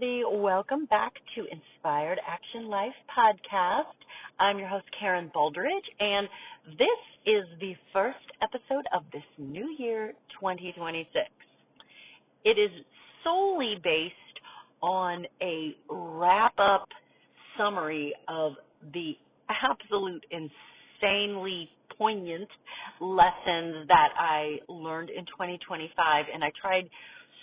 Welcome back to Inspired Action Life podcast. I'm your host, Karen Baldridge, and this is the first episode of this new year, 2026. It is solely based on a wrap-up summary of the absolute insanely poignant lessons that I learned in 2025, and I tried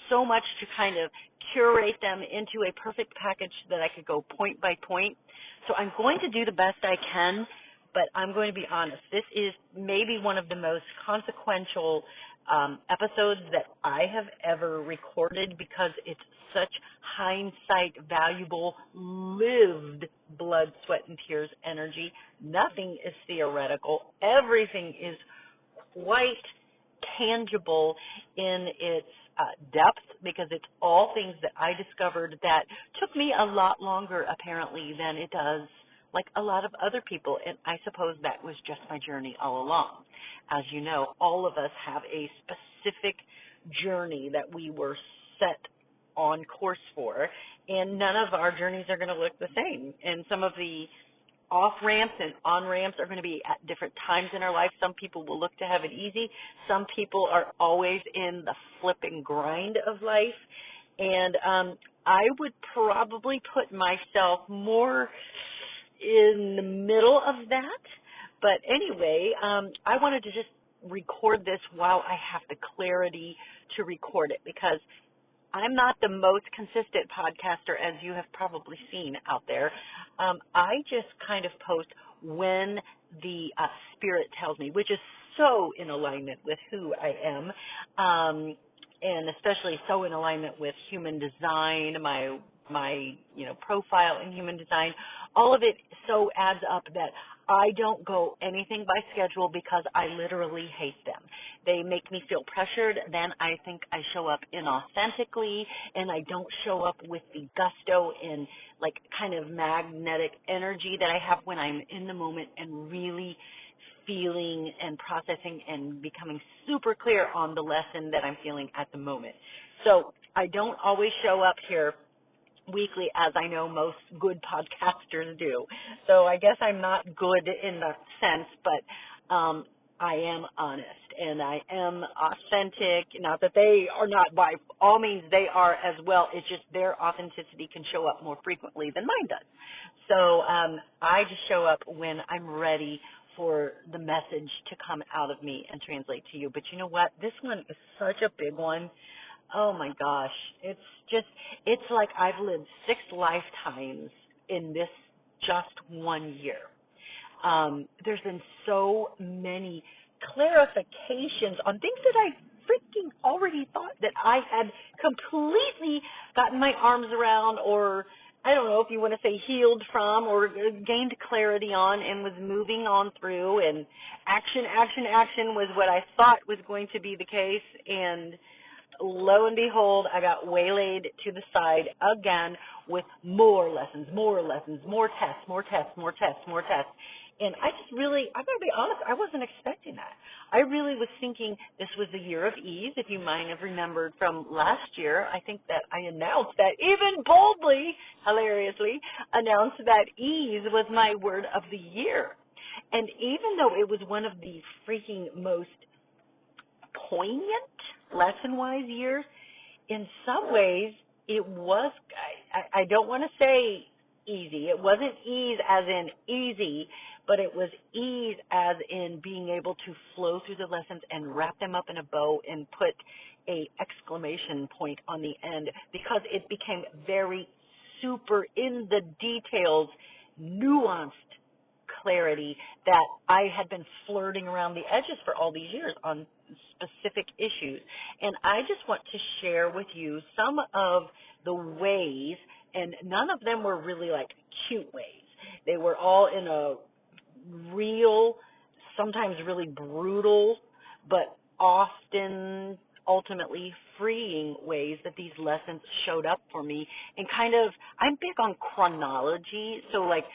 so much to kind of curate them into a perfect package so that I could go point by point. So I'm going to do the best I can, but I'm going to be honest. This is maybe one of the most consequential episodes that I have ever recorded because it's such hindsight valuable, lived blood, sweat, and tears energy. Nothing is theoretical. Everything is quite tangible in its depth because it's all things that I discovered that took me a lot longer apparently than it does like a lot of other people, and I suppose that was just my journey all along. As you know, all of us have a specific journey that we were set on course for, and none of our journeys are going to look the same. And some of the off ramps and on ramps are going to be at different times in our life. Some people will look to have it easy. Some people are always in the flip and grind of life. And I would probably put myself more in the middle of that. But anyway, I wanted to just record this while I have the clarity to record it because I'm not the most consistent podcaster, as you have probably seen out there. I just kind of post when the spirit tells me, which is so in alignment with who I am, and especially so in alignment with human design, my profile in human design. All of it so adds up that I don't go anything by schedule because I literally hate them. They make me feel pressured. Then I think I show up inauthentically, and I don't show up with the gusto and like kind of magnetic energy that I have when I'm in the moment and really feeling and processing and becoming super clear on the lesson that I'm feeling at the moment. So I don't always show up here weekly, as I know most good podcasters do. So I guess I'm not good in that sense, but I am honest and I am authentic. Not that they are not, by all means they are as well. It's just their authenticity can show up more frequently than mine does. So I just show up when I'm ready for the message to come out of me and translate to you. But you know what? This one is such a big one. Oh my gosh, it's like I've lived 6 lifetimes in this just one year. There's been so many clarifications on things that I freaking already thought that I had completely gotten my arms around, or I don't know if you want to say healed from, or gained clarity on and was moving on through, and action was what I thought was going to be the case, and lo and behold, I got waylaid to the side again with more lessons, more tests. And I'm going to be honest, I wasn't expecting that. I really was thinking this was the year of ease. If you might have remembered from last year, I think that I announced that, even boldly, hilariously, announced that ease was my word of the year. And even though it was one of the freaking most poignant lesson-wise years, in some ways it was, I don't want to say easy. It wasn't ease as in easy, but it was ease as in being able to flow through the lessons and wrap them up in a bow and put a exclamation point on the end, because it became very super in the details, nuanced clarity that I had been flirting around the edges for all these years on specific issues. And I just want to share with you some of the ways, and none of them were really like cute ways. They were all in a real, sometimes really brutal, but often ultimately freeing ways that these lessons showed up for me. And kind of, I'm big on chronology, so like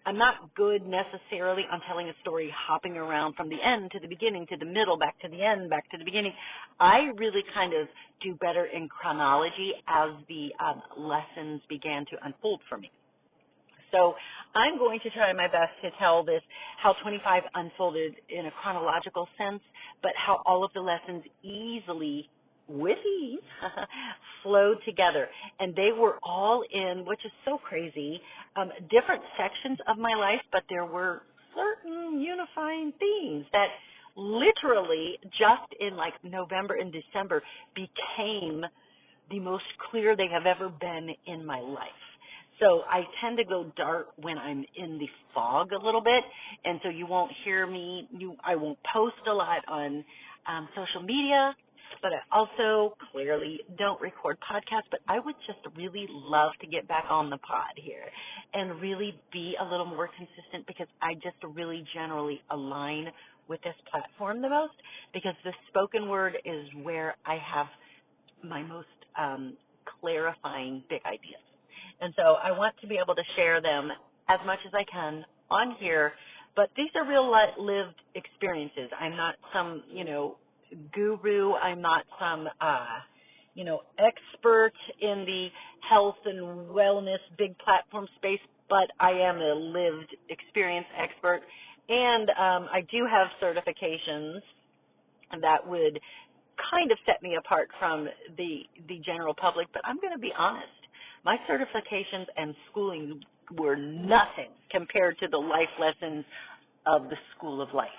I'm not good necessarily on telling a story hopping around from the end to the beginning to the middle, back to the end, back to the beginning. I really kind of do better in chronology as the lessons began to unfold for me. So I'm going to try my best to tell this, how 25 unfolded in a chronological sense, but how all of the lessons easily, with ease, flowed together. And they were all in, which is so crazy, different sections of my life, but there were certain unifying themes that literally just in like November and December became the most clear they have ever been in my life. So I tend to go dark when I'm in the fog a little bit, and so you won't hear me. I won't post a lot on social media, but I also clearly don't record podcasts. But I would just really love to get back on the pod here and really be a little more consistent, because I just really generally align with this platform the most, because the spoken word is where I have my most clarifying big ideas. And so I want to be able to share them as much as I can on here, but these are real lived experiences. I'm not some, guru. I'm not some, expert in the health and wellness big platform space, but I am a lived experience expert. And I do have certifications that would kind of set me apart from the general public, but I'm going to be honest. My certifications and schooling were nothing compared to the life lessons of the School of Life.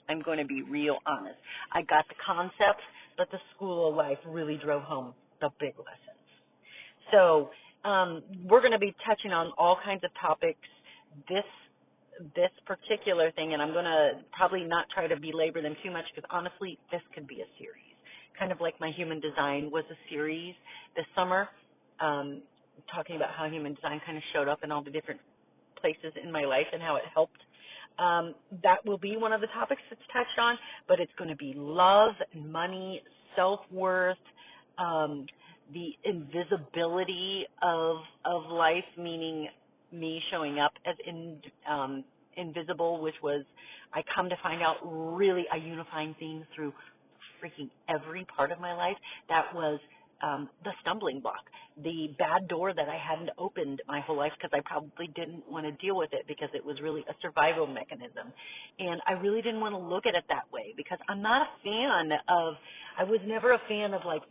I'm going to be real honest. I got the concepts, but the School of Life really drove home the big lessons. So we're going to be touching on all kinds of topics this particular thing, and I'm going to probably not try to belabor them too much, because honestly, this could be a series. Kind of like my human design was a series this summer, talking about how human design kind of showed up in all the different places in my life and how it helped. That will be one of the topics that's touched on, but it's going to be love, money, self-worth, the invisibility of life, meaning me showing up as invisible, which was, I come to find out, really a unifying theme through freaking every part of my life. That was the stumbling block, the bad door that I hadn't opened my whole life because I probably didn't want to deal with it, because it was really a survival mechanism. And I really didn't want to look at it that way, because I was never a fan of like,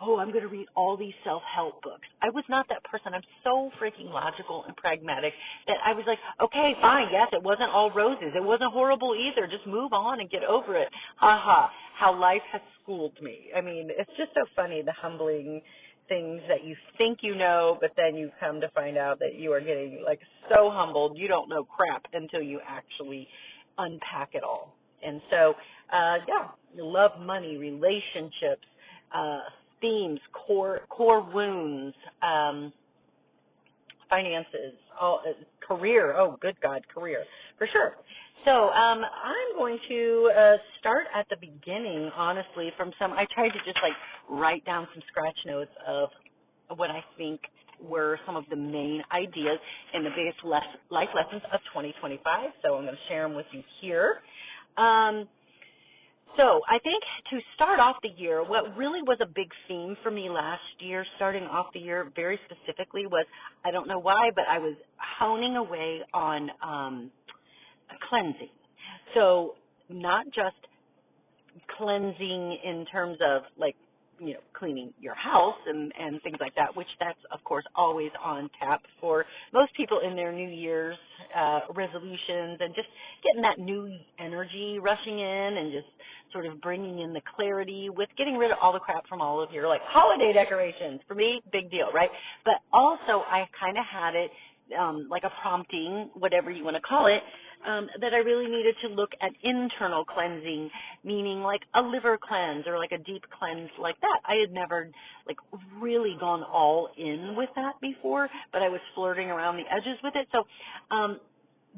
oh, I'm going to read all these self-help books. I was not that person. I'm so freaking logical and pragmatic that I was like, okay, fine, yes, it wasn't all roses. It wasn't horrible either. Just move on and get over it. Ha ha, how life has schooled me. I mean, it's just so funny, the humbling things that you think you know, but then you come to find out that you are getting like so humbled, you don't know crap until you actually unpack it all. And so, love, money, relationships, themes, core wounds, finances, career. Oh, good God, career, for sure. So I'm going to start at the beginning, honestly, I tried to just like write down some scratch notes of what I think were some of the main ideas and the biggest life lessons of 2025. So I'm going to share them with you here. So I think to start off the year, what really was a big theme for me last year, starting off the year very specifically, was, I don't know why, but I was honing away on cleansing. So not just cleansing in terms of like, cleaning your house and things like that, which that's, of course, always on tap for most people in their New Year's resolutions, and just getting that new energy rushing in and just sort of bringing in the clarity with getting rid of all the crap from all of your, like, holiday decorations. For me, big deal, right? But also I kind of had it like a prompting, whatever you want to call it, that I really needed to look at internal cleansing, meaning like a liver cleanse or like a deep cleanse like that. I had never like really gone all in with that before, but I was flirting around the edges with it. So,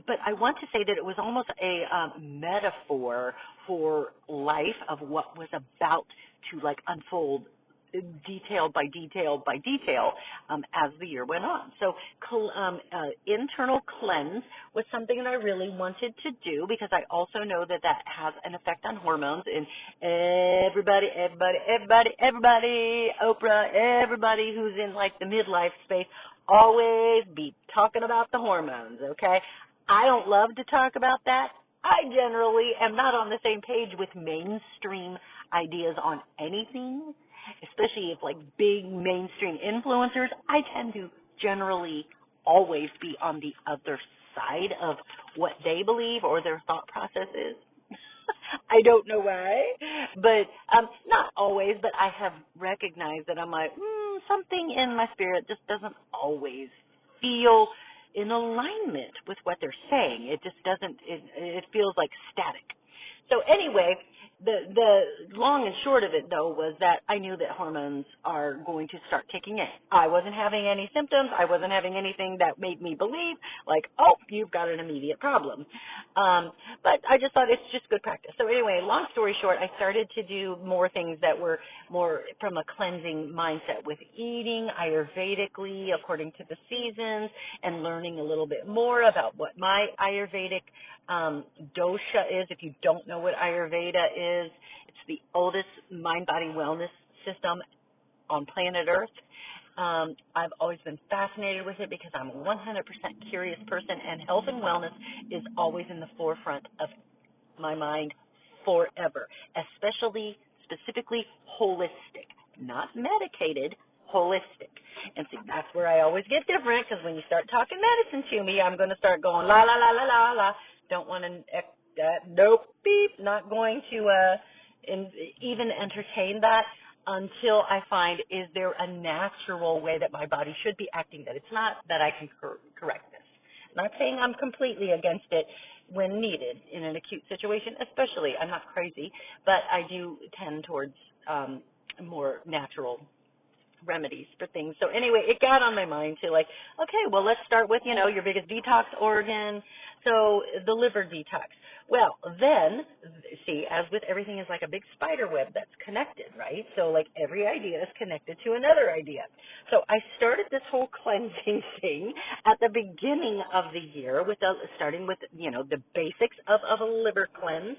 but I want to say that it was almost a metaphor for life of what was about to like unfold detail by detail by detail as the year went on. So internal cleanse was something that I really wanted to do because I also know that that has an effect on hormones. And everybody, Oprah, everybody who's in like the midlife space always be talking about the hormones, okay? I don't love to talk about that. I generally am not on the same page with mainstream ideas on anything, especially if like big mainstream influencers. I tend to generally always be on the other side of what they believe or their thought process is. I don't know why, but not always, but I have recognized that I'm like, something in my spirit just doesn't always feel in alignment with what they're saying. It just doesn't, it feels like static. So anyway, the long and short of it, though, was that I knew that hormones are going to start kicking in. I wasn't having any symptoms. I wasn't having anything that made me believe, like, oh, you've got an immediate problem. But I just thought it's just good practice. So anyway, long story short, I started to do more things that were more from a cleansing mindset with eating Ayurvedically according to the seasons and learning a little bit more about what my Ayurvedic dosha is. If you don't know what Ayurveda is, it's the oldest mind-body wellness system on planet Earth. I've always been fascinated with it because I'm a 100% curious person, and health and wellness is always in the forefront of my mind forever, specifically holistic, not medicated, holistic. And see, that's where I always get different, because when you start talking medicine to me, I'm going to start going la, la, la, la, la, la. Don't want to, nope, beep, not going to even entertain that until I find, is there a natural way that my body should be acting, that it's not that I can correct this. I'm not saying I'm completely against it when needed in an acute situation, especially. I'm not crazy, but I do tend towards more natural remedies for things. So anyway, it got on my mind to like, okay, well, let's start with, your biggest detox organ, so the liver detox. Well, then, see, as with everything is like a big spider web that's connected, right? So like every idea is connected to another idea. So I started this whole cleansing thing at the beginning of the year starting with, the basics of a liver cleanse.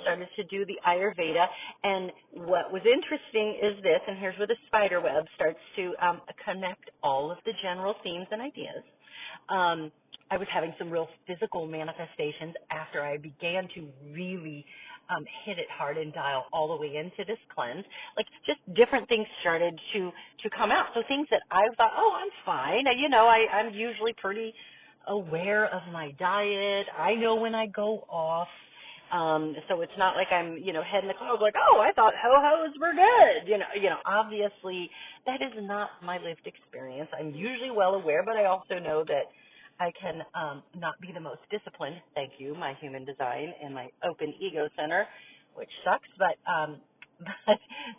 Started to do the Ayurveda, and what was interesting is this, and here's where the spider web starts to connect all of the general themes and ideas. I was having some real physical manifestations after I began to really hit it hard and dial all the way into this cleanse. Like, just different things started to come out. So things that I thought, oh, I'm fine. I'm usually pretty aware of my diet. I know when I go off. So it's not like I'm, head in the clouds like, oh, I thought ho-hos were good. Obviously that is not my lived experience. I'm usually well aware, but I also know that I can not be the most disciplined. Thank you, my human design and my open ego center, which sucks, but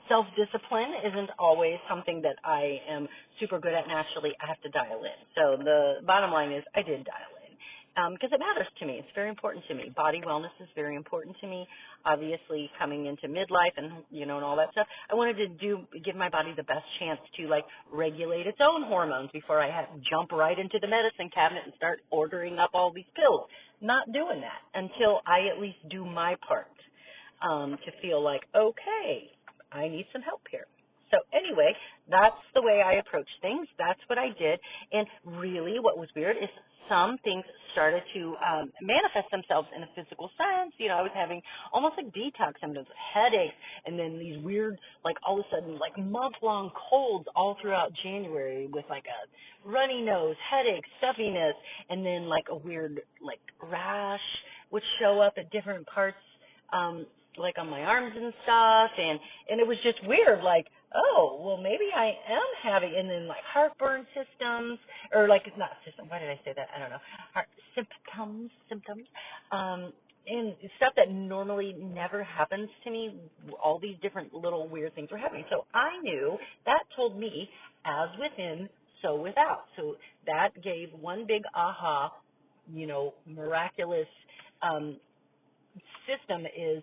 self-discipline isn't always something that I am super good at naturally. I have to dial in. So the bottom line is I did dial in. Because it matters to me. It's very important to me. Body wellness is very important to me. Obviously, coming into midlife and and all that stuff, I wanted to give my body the best chance to regulate its own hormones before I jump right into the medicine cabinet and start ordering up all these pills. Not doing that until I at least do my part to feel like, okay, I need some help here. So anyway, that's the way I approach things. That's what I did. And really what was weird is some things started to manifest themselves in a physical sense. I was having almost like detox symptoms, headaches, and then these weird, all of a sudden, month-long colds all throughout January with a runny nose, headache, stuffiness, and then a weird rash would show up at different parts, on my arms and stuff, and it was just weird, oh, well, maybe I am having, and then heartburn systems, or not system, why did I say that? I don't know. Symptoms, and stuff that normally never happens to me. All these different little weird things were happening. So I knew that told me, as within, so without. So that gave one big aha, miraculous system is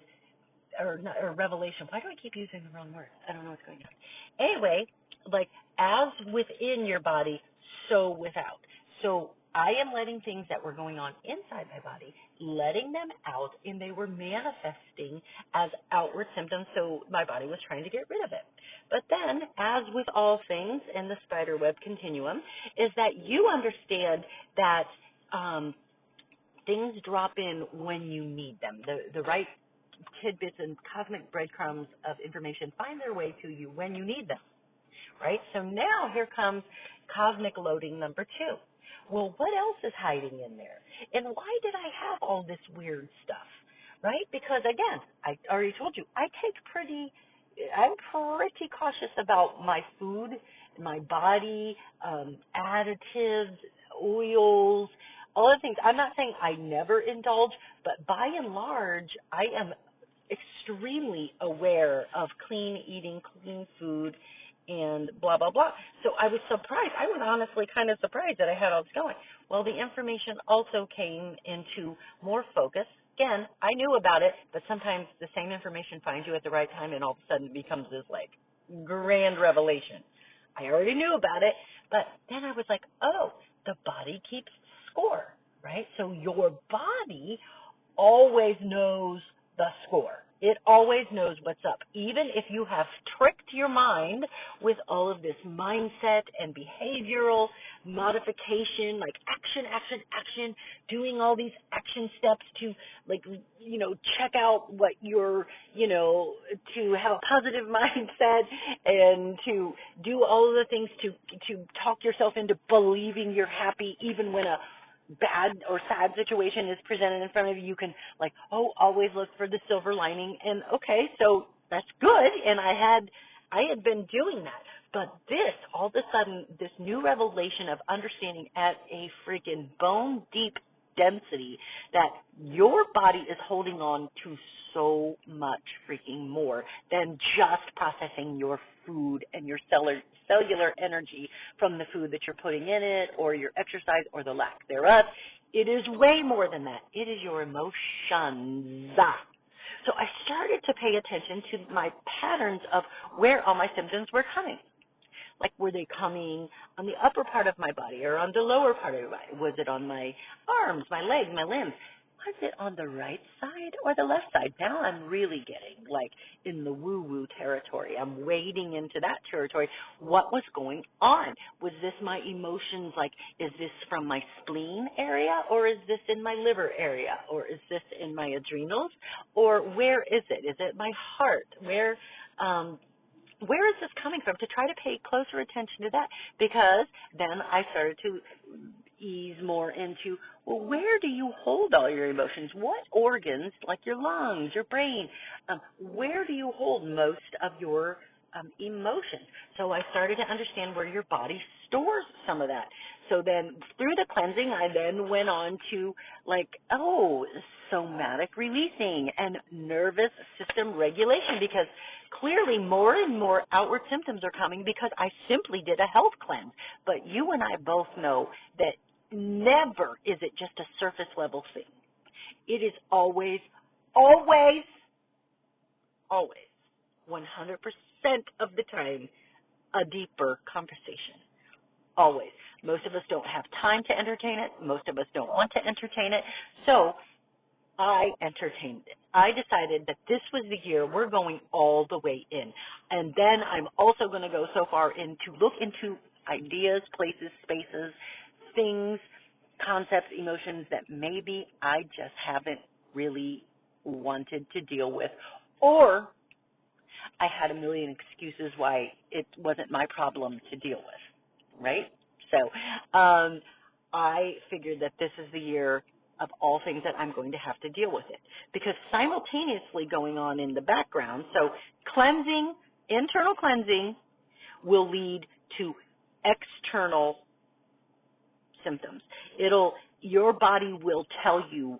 or revelation. Why do I keep using the wrong word? I don't know what's going on. Anyway, like as within your body, so without. So I am letting things that were going on inside my body, letting them out, and they were manifesting as outward symptoms, so my body was trying to get rid of it. But then, as with all things in the spider web continuum, is that you understand that things drop in when you need them. The right tidbits and cosmic breadcrumbs of information find their way to you when you need them, right? So now here comes cosmic loading number 2. Well, what else is hiding in there? And why did I have all this weird stuff, right? Because, again, I already told you, I'm pretty cautious about my food, my body, additives, oils, all the things. I'm not saying I never indulge, but by and large, I am extremely aware of clean eating, clean food, and blah, blah, blah. So I was surprised. I was honestly kind of surprised that I had all this going. Well, the information also came into more focus. Again, I knew about it, but sometimes the same information finds you at the right time, and all of a sudden it becomes this, like, grand revelation. I already knew about it, but then I was like, oh, the body keeps score, right? So your body always knows the score. It always knows what's up. Even if you have tricked your mind with all of this mindset and behavioral modification, like action, doing all these action steps to, like, check out what you're, to have a positive mindset and to do all of the things to talk yourself into believing you're happy even when a bad or sad situation is presented in front of you. You can, like, always look for the silver lining, and okay, so that's good, and I had been doing that. But all of a sudden, this new revelation of understanding at a freaking bone deep density that your body is holding on to so much freaking more than just processing your food and your cellular energy from the food that you're putting in it or your exercise or the lack thereof. It is way more than that. It is your emotions. So I started to pay attention to my patterns of where all my symptoms were coming. Like, were they coming on the upper part of my body or on the lower part of my body? Was it on my arms, my legs, my limbs? Was it on the right side or the left side? Now I'm really getting, like, in the woo-woo territory. I'm wading into that territory. What was going on? Was this my emotions, like, is this from my spleen area, or is this in my liver area, or is this in my adrenals, or where is it? Is it my heart? Where is this coming from? To try to pay closer attention to that, because then I started to ease more into, well, where do you hold all your emotions? What organs, like your lungs, your brain, where do you hold most of your emotions? So I started to understand where your body stores some of that. So then through the cleansing, I then went on to, like, somatic releasing and nervous system regulation, because clearly more and more outward symptoms are coming because I simply did a health cleanse. But you and I both know that never is it just a surface level thing. It is always, 100% of the time, a deeper conversation. Always. Most of us don't have time to entertain it. Most of us don't want to entertain it. So I entertained it. I decided that this was the year we're going all the way in. And then I'm also going to go so far in to look into ideas, places, spaces, things, concepts, emotions that maybe I just haven't really wanted to deal with, or I had a million excuses why it wasn't my problem to deal with, right? So I figured that this is the year of all things that I'm going to have to deal with it, because simultaneously going on in the background, so cleansing, internal cleansing will lead to external symptoms. Your body will tell you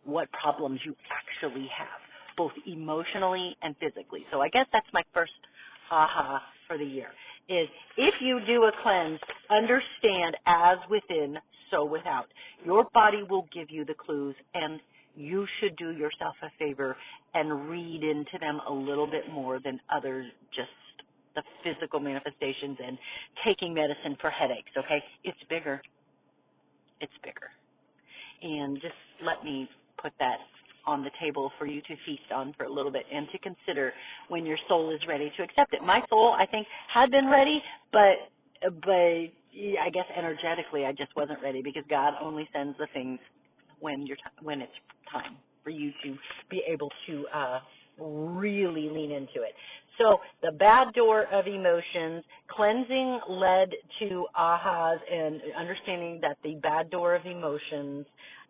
what problems you actually have, both emotionally and physically. So I guess that's my first aha for the year, is if you do a cleanse, understand as within, so without. Your body will give you the clues, and you should do yourself a favor and read into them a little bit more than other just the physical manifestations and taking medicine for headaches, okay? It's bigger. It's bigger. And just let me put that on the table for you to feast on for a little bit and to consider when your soul is ready to accept it. My soul, I think, had been ready, but I guess energetically I just wasn't ready, because God only sends the things when it's time for you to be able to really lean into it. So the bad door of emotions, cleansing led to ahas and understanding that the bad door of emotions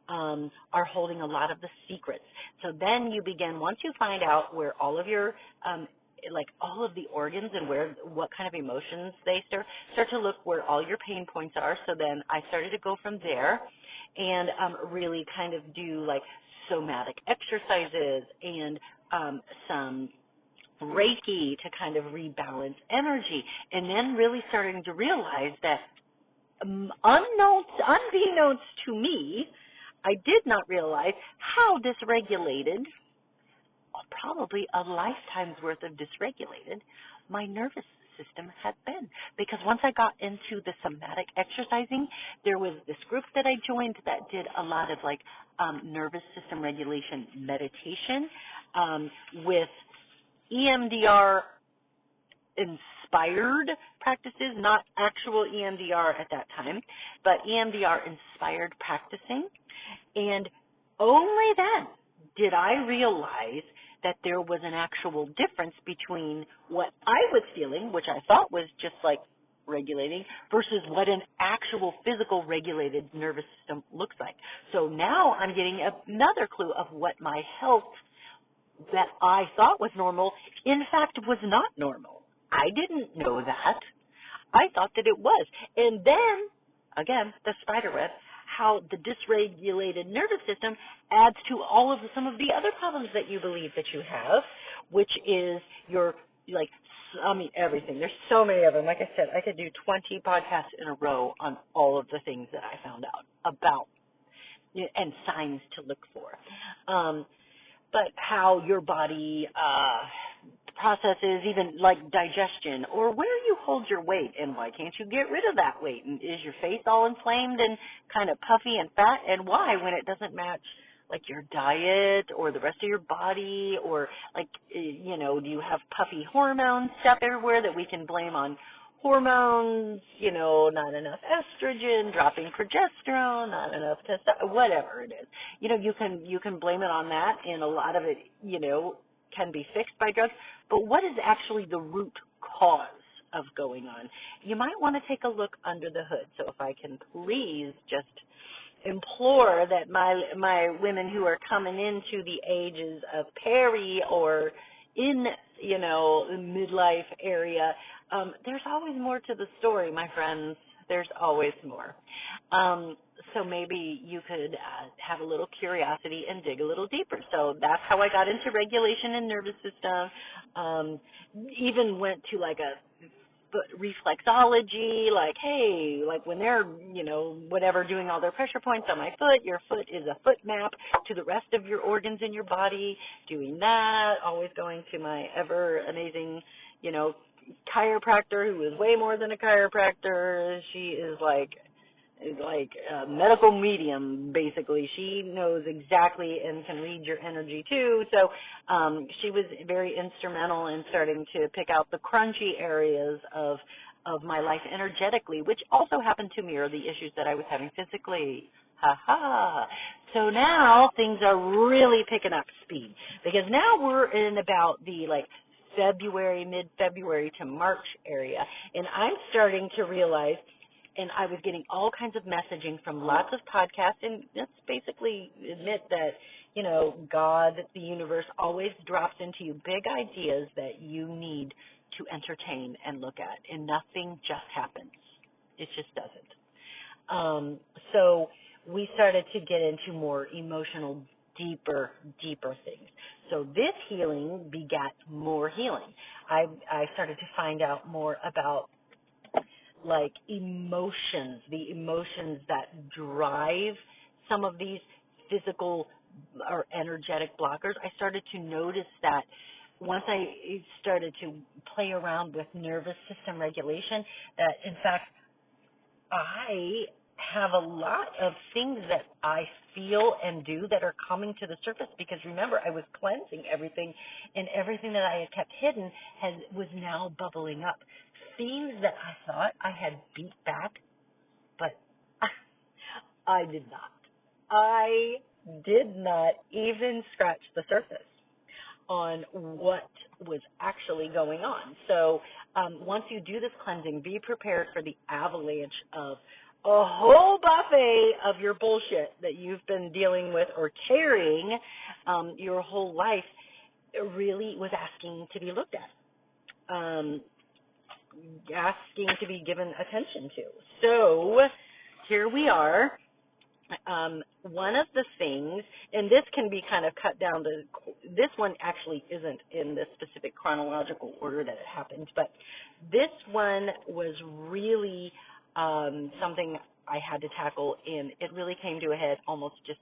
are holding a lot of the secrets. So then you begin, once you find out where all of your like all of the organs and what kind of emotions they start to look where all your pain points are. So then I started to go from there and really kind of do like somatic exercises and some Reiki to kind of rebalance energy, and then really starting to realize that unbeknownst to me, I did not realize how dysregulated, probably a lifetime's worth of dysregulated, my nervous system had been. Because once I got into the somatic exercising, there was this group that I joined that did a lot of like nervous system regulation meditation with EMDR inspired practices, not actual EMDR at that time, but EMDR inspired practicing. And only then did I realize that there was an actual difference between what I was feeling, which I thought was just like regulating, versus what an actual physical regulated nervous system looks like. So now I'm getting another clue of what my health that I thought was normal, in fact, was not normal. I didn't know that. I thought that it was. And then, again, the spider web, how the dysregulated nervous system adds to all of some of the other problems that you believe that you have, which is your, like, I mean, everything. There's so many of them. Like I said, I could do 20 podcasts in a row on all of the things that I found out about and signs to look for. But how your body processes even like digestion, or where you hold your weight, and why can't you get rid of that weight? And is your face all inflamed and kind of puffy and fat, and why when it doesn't match like your diet or the rest of your body, or like, you know, do you have puffy hormone stuff everywhere that we can blame on hormones, you know, not enough estrogen, dropping progesterone, not enough testosterone, whatever it is. You know, you can blame it on that, and a lot of it, you know, can be fixed by drugs. But what is actually the root cause of going on? You might want to take a look under the hood. So if I can please just implore that my women who are coming into the ages of peri or in, you know, midlife area, there's always more to the story, my friends. There's always more. So maybe you could have a little curiosity and dig a little deeper. So that's how I got into regulation and nervous system. Even went to like a reflexology, like, hey, like when they're, you know, whatever, doing all their pressure points on my foot, your foot is a foot map to the rest of your organs in your body, doing that, always going to my ever amazing, you know, chiropractor, who is way more than a chiropractor. She is like a medical medium, basically. She knows exactly and can read your energy too. So she was very instrumental in starting to pick out the crunchy areas of my life energetically, which also happened to mirror the issues that I was having physically. Ha ha. So now things are really picking up speed, because now we're in about the like February, mid-February to March area, and I'm starting to realize, and I was getting all kinds of messaging from lots of podcasts, and let's basically admit that, you know, God, the universe, always drops into you big ideas that you need to entertain and look at, and nothing just happens. It just doesn't. So we started to get into more emotional, deeper things. So this healing begat more healing. I started to find out more about like emotions, the emotions that drive some of these physical or energetic blockers. I started to notice that once I started to play around with nervous system regulation, that in fact I have a lot of things that I feel and do that are coming to the surface because remember I was cleansing everything, and everything that I had kept hidden was now bubbling up. Things that I thought I had beat back, but I did not. I did not even scratch the surface on what was actually going on. So once you do this cleansing, be prepared for the avalanche of a whole buffet of your bullshit that you've been dealing with or carrying your whole life. It really was asking to be looked at, asking to be given attention to. So here we are. One of the things, and this can be kind of cut down to, this one actually isn't in the specific chronological order that it happened, but this one was really something I had to tackle, and it really came to a head almost just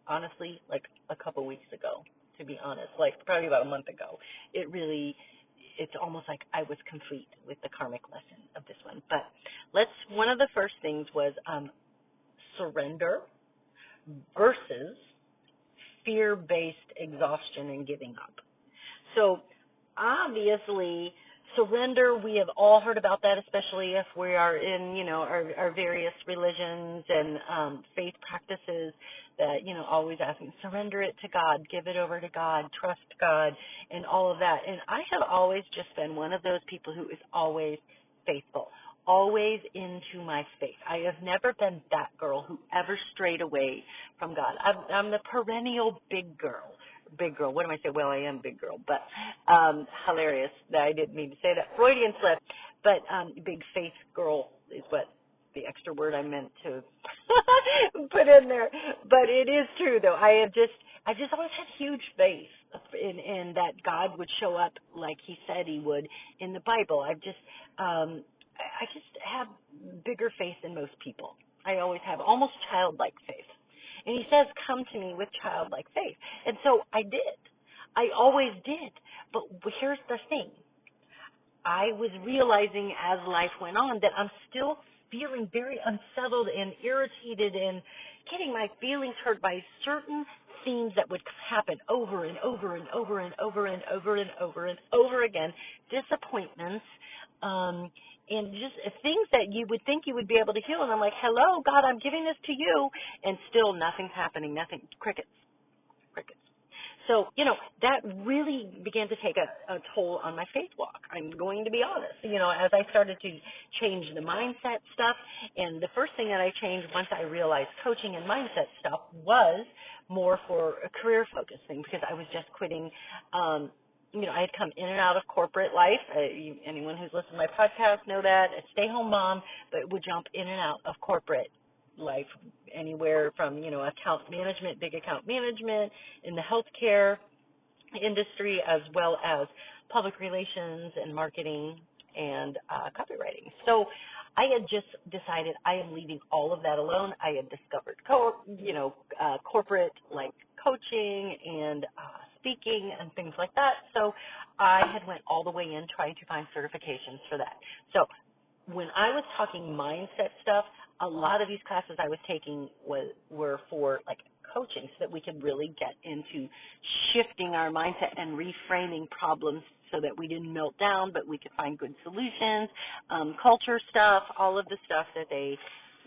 honestly like a couple weeks ago, to be honest, like probably about a month ago. It's almost like I was complete with the karmic lesson of this one. But one of the first things was surrender versus fear-based exhaustion and giving up. So obviously, surrender, we have all heard about that, especially if we are in, our various religions and faith practices that, always asking, surrender it to God, give it over to God, trust God, and all of that. And I have always just been one of those people who is always faithful, always into my faith. I have never been that girl who ever strayed away from God. I'm the perennial big girl. Big girl. What am I saying? Well, I am big girl, but hilarious that I didn't mean to say that. Freudian slip, but big faith girl is what the extra word I meant to put in there. But it is true, though. I've just always had huge faith in that God would show up like He said He would in the Bible. I just have bigger faith than most people. I always have almost childlike faith. And He says, come to me with childlike faith. And so I did. I always did. But here's the thing. I was realizing as life went on that I'm still feeling very unsettled and irritated and getting my feelings hurt by certain things that would happen over and over and over and over and over and over and over again. Disappointments, and just things that you would think you would be able to heal. And I'm like, hello, God, I'm giving this to you. And still nothing's happening, nothing, crickets. So, that really began to take a toll on my faith walk. I'm going to be honest. As I started to change the mindset stuff, and the first thing that I changed once I realized coaching and mindset stuff was more for a career focus thing, because I was just quitting. I had come in and out of corporate life. Anyone who's listened to my podcast know that. A stay-home mom, but would jump in and out of corporate life, anywhere from, account management, big account management in the healthcare industry, as well as public relations and marketing and copywriting. So I had just decided I am leaving all of that alone. I had discovered corporate like coaching and speaking and things like that. So I had went all the way in trying to find certifications for that. So when I was talking mindset stuff, a lot of these classes I was taking were for like coaching, so that we could really get into shifting our mindset and reframing problems so that we didn't melt down, but we could find good solutions, culture stuff, all of the stuff that they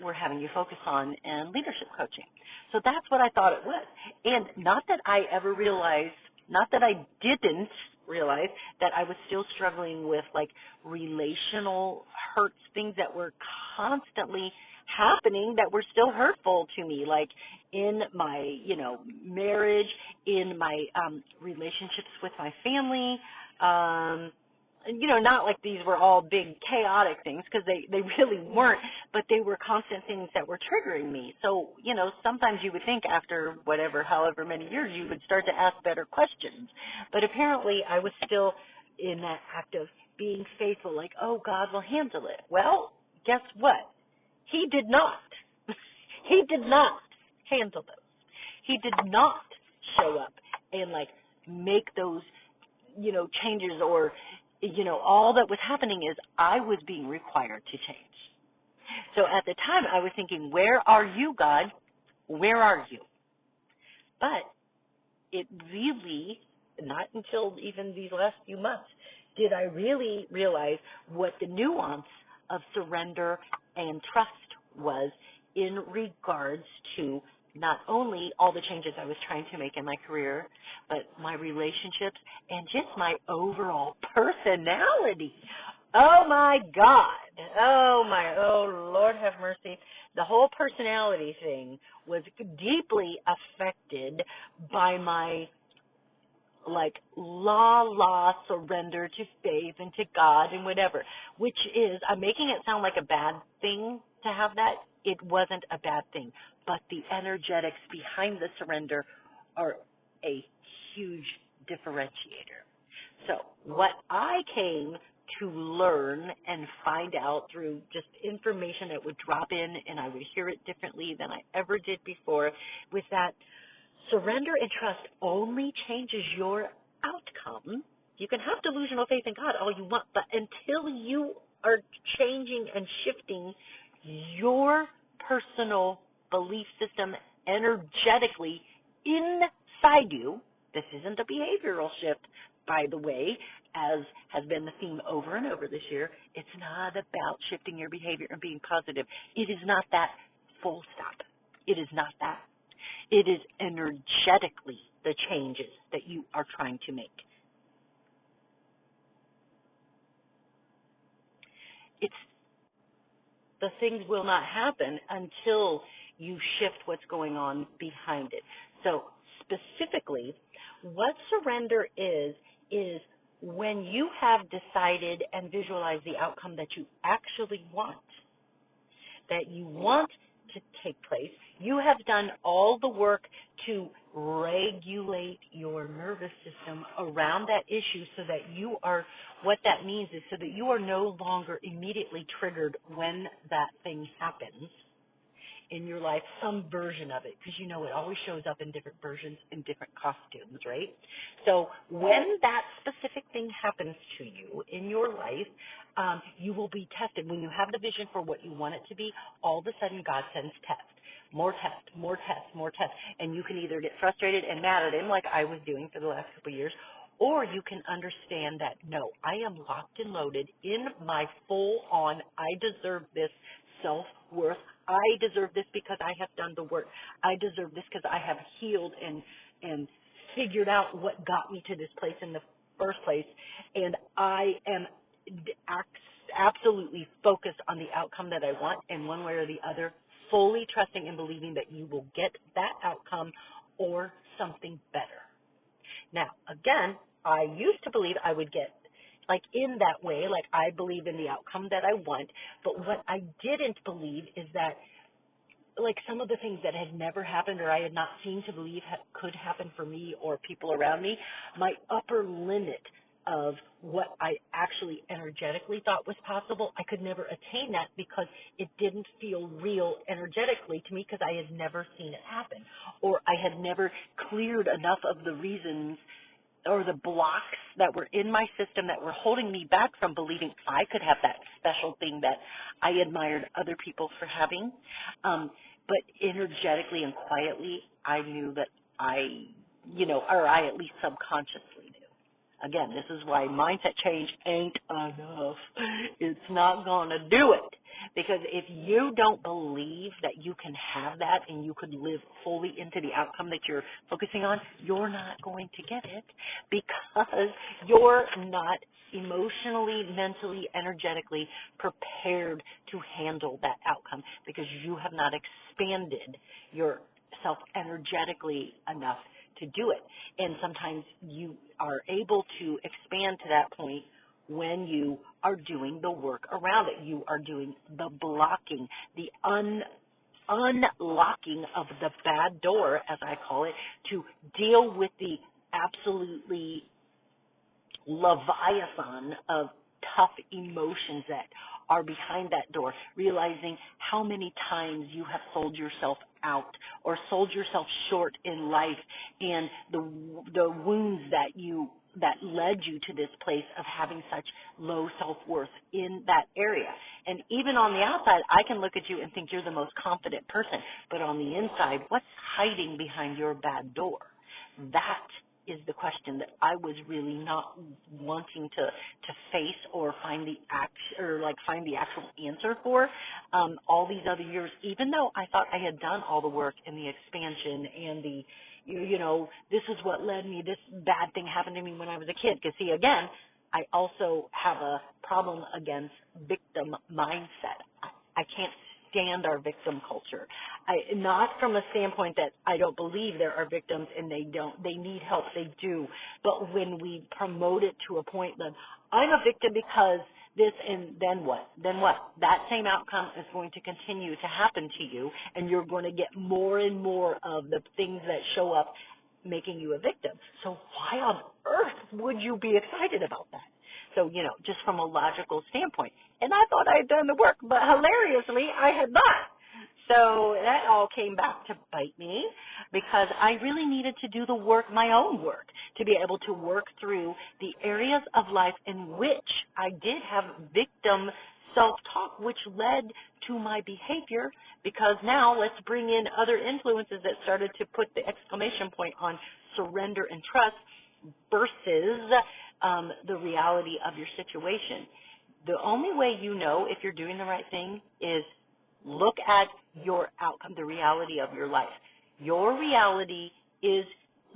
were having you focus on, and leadership coaching. So that's what I thought it was. And not that I didn't realize that I was still struggling with like relational hurts, things that were constantly happening that were still hurtful to me, like in my, marriage, in my relationships with my family. Not like these were all big chaotic things, because they really weren't, but they were constant things that were triggering me. So, sometimes you would think after however many years, you would start to ask better questions. But apparently I was still in that act of being faithful, like, oh, God will handle it. Well, guess what? He did not. He did not handle those. He did not follow up and like make those, changes, or, all that was happening is I was being required to change. So at the time I was thinking, where are you, God? Where are you? But it really, not until even these last few months, did I really realize what the nuance of surrender and trust was in regards to not only all the changes I was trying to make in my career, but my relationships and just my overall personality. Oh my God. Oh Lord have mercy. The whole personality thing was deeply affected by my la surrender to faith and to God and whatever, which is, I'm making it sound like a bad thing to have that. It wasn't a bad thing, but the energetics behind the surrender are a huge differentiator. So what I came to learn and find out through just information that would drop in, and I would hear it differently than I ever did before, was that surrender and trust only changes your outcome. You can have delusional faith in God all you want, but until you are changing and shifting your personal belief system energetically inside you, this isn't a behavioral shift, by the way, as has been the theme over and over this year. It's not about shifting your behavior and being positive. It is not that, full stop. It is not that. It is energetically the changes that you are trying to make. The things will not happen until you shift what's going on behind it. So specifically, what surrender is when you have decided and visualized the outcome that you actually want, that you want to take place. You have done all the work to regulate your nervous system around that issue so that you are, what that means is so that you are no longer immediately triggered when that thing happens in your life, some version of it, because it always shows up in different versions, in different costumes, right? So when that specific thing happens to you in your life, you will be tested. When you have the vision for what you want it to be, all of a sudden God sends tests. More tests, more tests, more tests. And you can either get frustrated and mad at him like I was doing for the last couple of years, or you can understand that, no, I am locked and loaded in my full-on, I deserve this self-worth. I deserve this because I have done the work. I deserve this because I have healed and figured out what got me to this place in the first place. And I am absolutely focused on the outcome that I want, and one way or the other, fully trusting and believing that you will get that outcome or something better. Now, again, I used to believe I would get in that way, I believe in the outcome that I want, but what I didn't believe is that some of the things that had never happened or I had not seen to believe could happen for me or people around me, my upper limit of what I actually energetically thought was possible, I could never attain that because it didn't feel real energetically to me because I had never seen it happen, or I had never cleared enough of the reasons or the blocks that were in my system that were holding me back from believing I could have that special thing that I admired other people for having. But energetically and quietly, I knew that or I at least subconsciously knew. Again, this is why mindset change ain't enough. It's not going to do it. Because if you don't believe that you can have that and you could live fully into the outcome that you're focusing on, you're not going to get it because you're not emotionally, mentally, energetically prepared to handle that outcome because you have not expanded yourself energetically enough to do it. And sometimes you are able to expand to that point when you are doing the work around it. You are doing the blocking, the unlocking of the bad door, as I call it, to deal with the absolutely leviathan of tough emotions that are behind that door, realizing how many times you have sold yourself out or sold yourself short in life, and the wounds that led you to this place of having such low self-worth in that area. And even on the outside, I can look at you and think you're the most confident person, but on the inside, what's hiding behind your bad door? That is the question that I was really not wanting to face or find the find the actual answer for all these other years, even though I thought I had done all the work in the expansion and the this is what led me, this bad thing happened to me when I was a kid. Because see, again, I also have a problem against victim mindset. I can't stand our victim culture. Not from a standpoint that I don't believe there are victims and they need help, they do. But when we promote it to a point that I'm a victim because this, and then what? Then what? That same outcome is going to continue to happen to you, and you're going to get more and more of the things that show up making you a victim. So why on earth would you be excited about that? So, just from a logical standpoint. And I thought I had done the work, but hilariously, I had not. So that all came back to bite me because I really needed to do the work, my own work, to be able to work through the areas of life in which I did have victim self-talk, which led to my behavior, because now let's bring in other influences that started to put the exclamation point on surrender and trust versus the reality of your situation. The only way you know if you're doing the right thing is look at your outcome, the reality of your life. Your reality is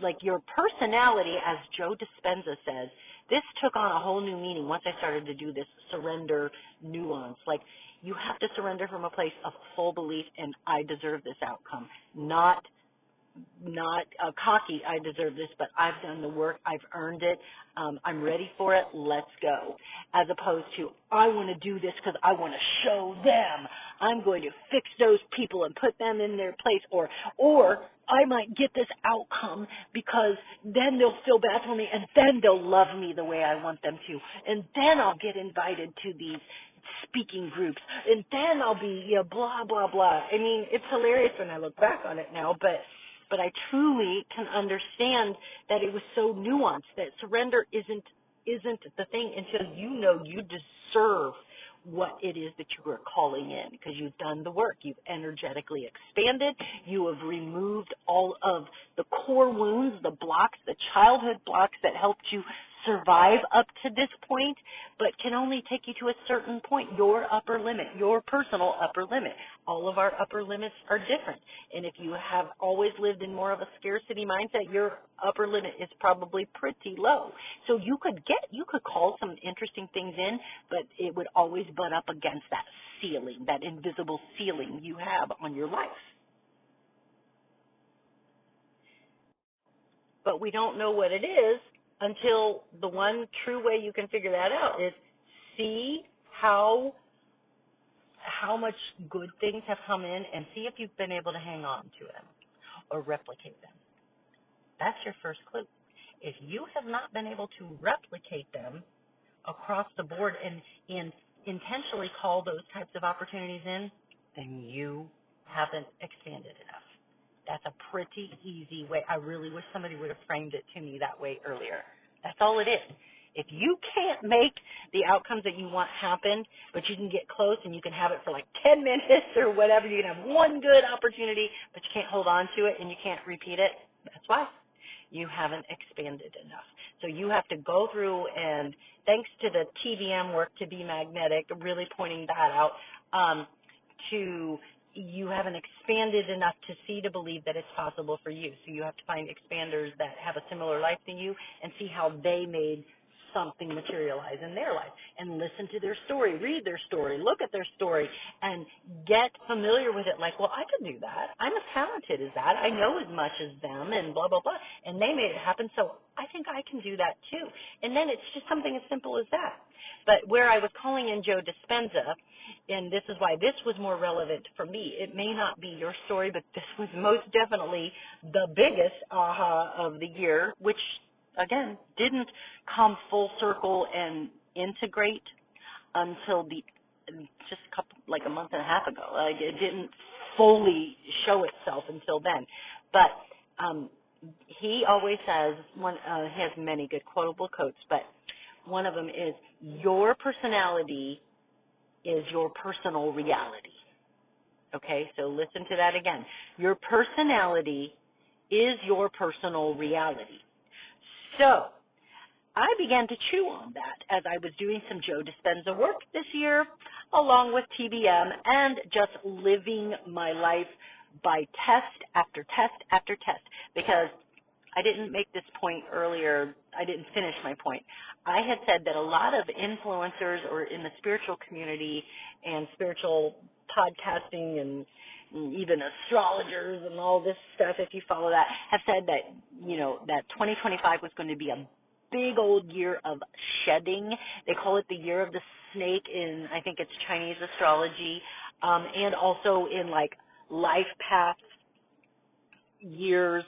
like your personality, as Joe Dispenza says. This took on a whole new meaning once I started to do this surrender nuance. Like, you have to surrender from a place of full belief in I deserve this outcome, not cocky, I deserve this, but I've done the work, I've earned it, I'm ready for it, let's go. As opposed to, I want to do this because I want to show them. I'm going to fix those people and put them in their place, or I might get this outcome because then they'll feel bad for me, and then they'll love me the way I want them to, and then I'll get invited to these speaking groups, and then I'll be, blah, blah, blah. I mean, it's hilarious when I look back on it now, but I truly can understand that it was so nuanced, that surrender isn't the thing until you know you deserve what it is that you are calling in, because you've done the work. You've energetically expanded. You have removed all of the core wounds, the blocks, the childhood blocks that helped you survive up to this point, but can only take you to a certain point, your upper limit, your personal upper limit. All of our upper limits are different. And if you have always lived in more of a scarcity mindset, your upper limit is probably pretty low. So you could call some interesting things in, but it would always butt up against that ceiling, that invisible ceiling you have on your life. But we don't know what it is until the one true way you can figure that out is see how much good things have come in, and see if you've been able to hang on to them or replicate them. That's your first clue. If you have not been able to replicate them across the board and intentionally call those types of opportunities in, then you haven't expanded enough. That's a pretty easy way. I really wish somebody would have framed it to me that way earlier. That's all it is. If you can't make the outcomes that you want happen, but you can get close and you can have it for like 10 minutes or whatever, you can have one good opportunity, but you can't hold on to it and you can't repeat it, that's why you haven't expanded enough. So you have to go through, and thanks to the TVM work, to be magnetic, really pointing that out, you haven't expanded enough to see, to believe that it's possible for you. So you have to find expanders that have a similar life to you and see how they made something materialize in their life, and listen to their story, read their story, look at their story, and get familiar with it. Like, well, I can do that. I'm as talented as that. I know as much as them, and blah, blah, blah. And they made it happen, so I think I can do that too. And then it's just something as simple as that. But where I was calling in Joe Dispenza, and this is why this was more relevant for me. It may not be your story, but this was most definitely the biggest aha of the year, which, again, didn't come full circle and integrate until just a month and a half ago. Like, it didn't fully show itself until then. But he always says, he has many good quotable quotes, but one of them is, your personality is your personal reality. Okay, so listen to that again. Your personality is your personal reality. So I began to chew on that as I was doing some Joe Dispenza work this year, along with TBM, and just living my life by test after test after test, because I didn't make this point earlier. I didn't finish my point. I had said that a lot of influencers or in the spiritual community and spiritual podcasting and even astrologers and all this stuff, if you follow that, have said that, that 2025 was going to be a big old year of shedding. They call it the year of the snake in, I think it's Chinese astrology, and also in like life path years.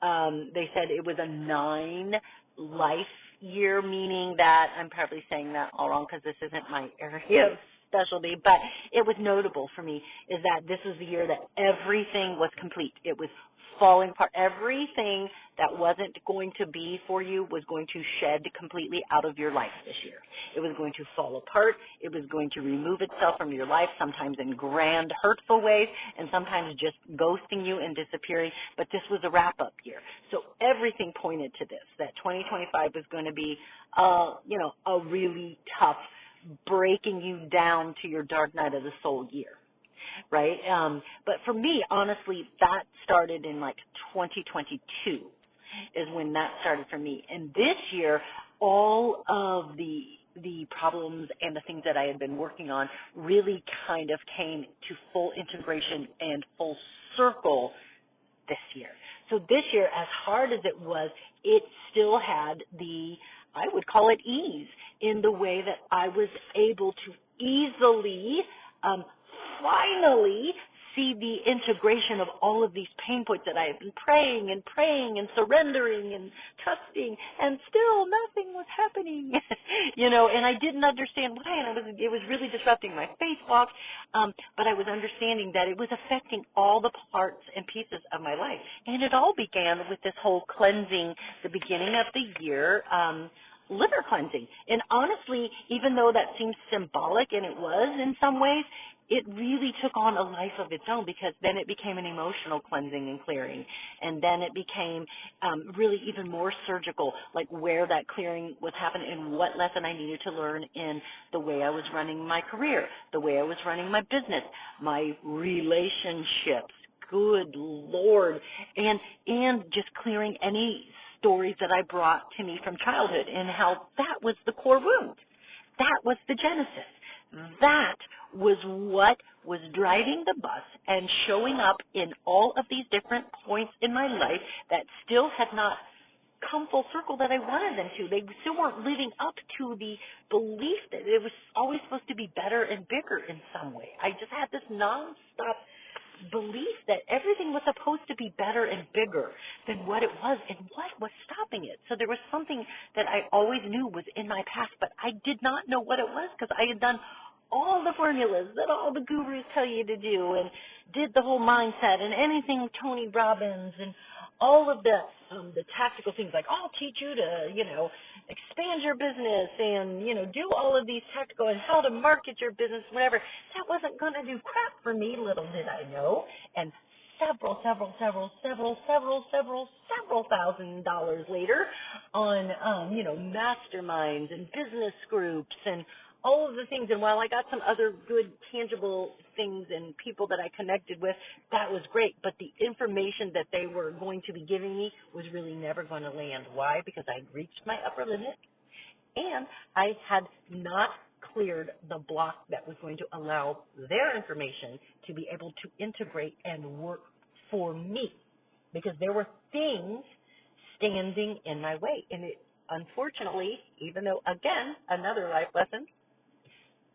They said it was a 9 life year, meaning that, I'm probably saying that all wrong because this isn't my area of specialty, but it was notable for me is that this was the year that everything was complete. It was falling apart. Everything that wasn't going to be for you was going to shed completely out of your life this year. It was going to fall apart. It was going to remove itself from your life, sometimes in grand, hurtful ways, and sometimes just ghosting you and disappearing. But this was a wrap-up year. So everything pointed to this, that 2025 was going to be, a really tough, breaking you down to your dark night of the soul year. Right? But for me, honestly, that started in like 2022 is when that started for me. And this year, all of the problems and the things that I had been working on really kind of came to full integration and full circle this year. So this year, as hard as it was, it still had I would call it ease, in the way that I was able to easily finally see the integration of all of these pain points that I had been praying and surrendering and trusting, and still nothing was happening, and I didn't understand why, and it was really disrupting my faith walk, but I was understanding that it was affecting all the parts and pieces of my life, and it all began with this whole cleansing, the beginning of the year, liver cleansing. And honestly, even though that seems symbolic, and it was in some ways, it really took on a life of its own, because then it became an emotional cleansing and clearing. And then it became really even more surgical, like where that clearing was happening and what lesson I needed to learn in the way I was running my career, the way I was running my business, my relationships. Good Lord. And just clearing any stories that I brought to me from childhood, and how that was the core wound. That was the genesis. That was what was driving the bus and showing up in all of these different points in my life that still had not come full circle that I wanted them to. They still weren't living up to the belief that it was always supposed to be better and bigger in some way. I just had this nonstop belief that everything was supposed to be better and bigger than what it was, and what was stopping it. So there was something that I always knew was in my past, but I did not know what it was, because I had done all the formulas that all the gurus tell you to do, and did the whole mindset and anything Tony Robbins and all of the tactical things, like I'll teach you to, expand your business and, do all of these tactical and how to market your business, whatever. That wasn't going to do crap for me, little did I know. And several $1,000s later on, masterminds and business groups and all of the things. And while I got some other good, tangible things and people that I connected with, that was great. But the information that they were going to be giving me was really never going to land. Why? Because I'd reached my upper limit, and I had not cleared the block that was going to allow their information to be able to integrate and work for me, because there were things standing in my way. And it, unfortunately, even though, again, another life lesson,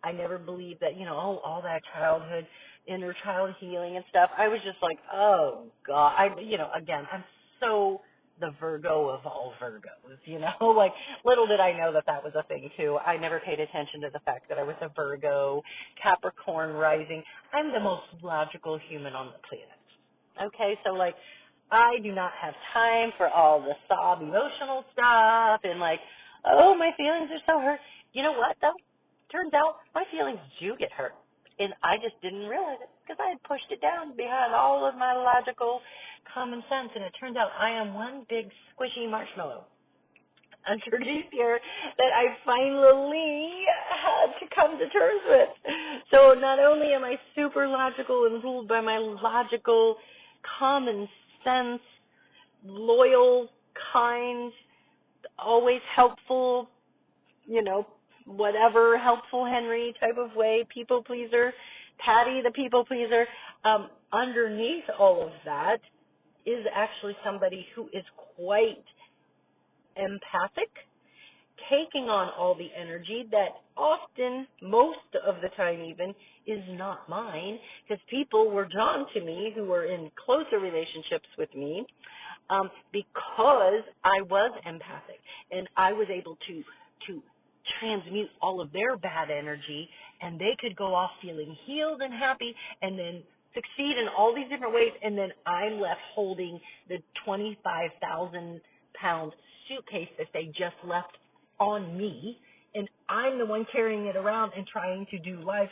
I never believed that, all that childhood, inner child healing and stuff. I was just like, oh God, again, I'm so the Virgo of all Virgos, you know? Like, little did I know that that was a thing, too. I never paid attention to the fact that I was a Virgo, Capricorn rising. I'm the most logical human on the planet. Okay, so, like, I do not have time for all the sob emotional stuff and, like, oh, my feelings are so hurt. You know what, though? Turns out my feelings do get hurt. And I just didn't realize it because I had pushed it down behind all of my logical common sense. And it turns out I am one big squishy marshmallow underneath here that I finally had to come to terms with. So not only am I super logical and ruled by my logical, common sense, loyal, kind, always helpful, you know, whatever, helpful Henry type of way, people pleaser, Patty the people pleaser. Underneath all of that is actually somebody who is quite empathic, taking on all the energy that often, most of the time even, is not mine, because people were drawn to me who were in closer relationships with me because I was empathic and I was able to transmute all of their bad energy, and they could go off feeling healed and happy and then succeed in all these different ways, and then I'm left holding the 25,000-pound suitcase that they just left on me, and I'm the one carrying it around and trying to do life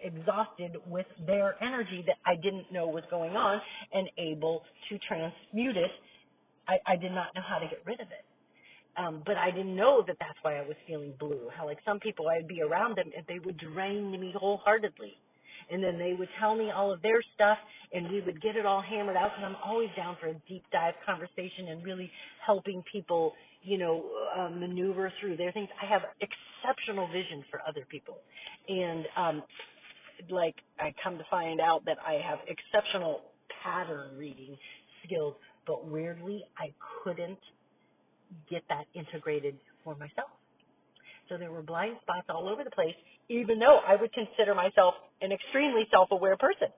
exhausted with their energy that I didn't know was going on and able to transmute it. I did not know how to get rid of it. But I didn't know that that's why I was feeling blue. How, like, some people, I'd be around them and they would drain me wholeheartedly. And then they would tell me all of their stuff and we would get it all hammered out, because I'm always down for a deep dive conversation and really helping people, you know, maneuver through their things. I have exceptional vision for other people. And, like, I come to find out that I have exceptional pattern reading skills, but weirdly, I couldn't get that integrated for myself. So there were blind spots all over the place, even though I would consider myself an extremely self-aware person.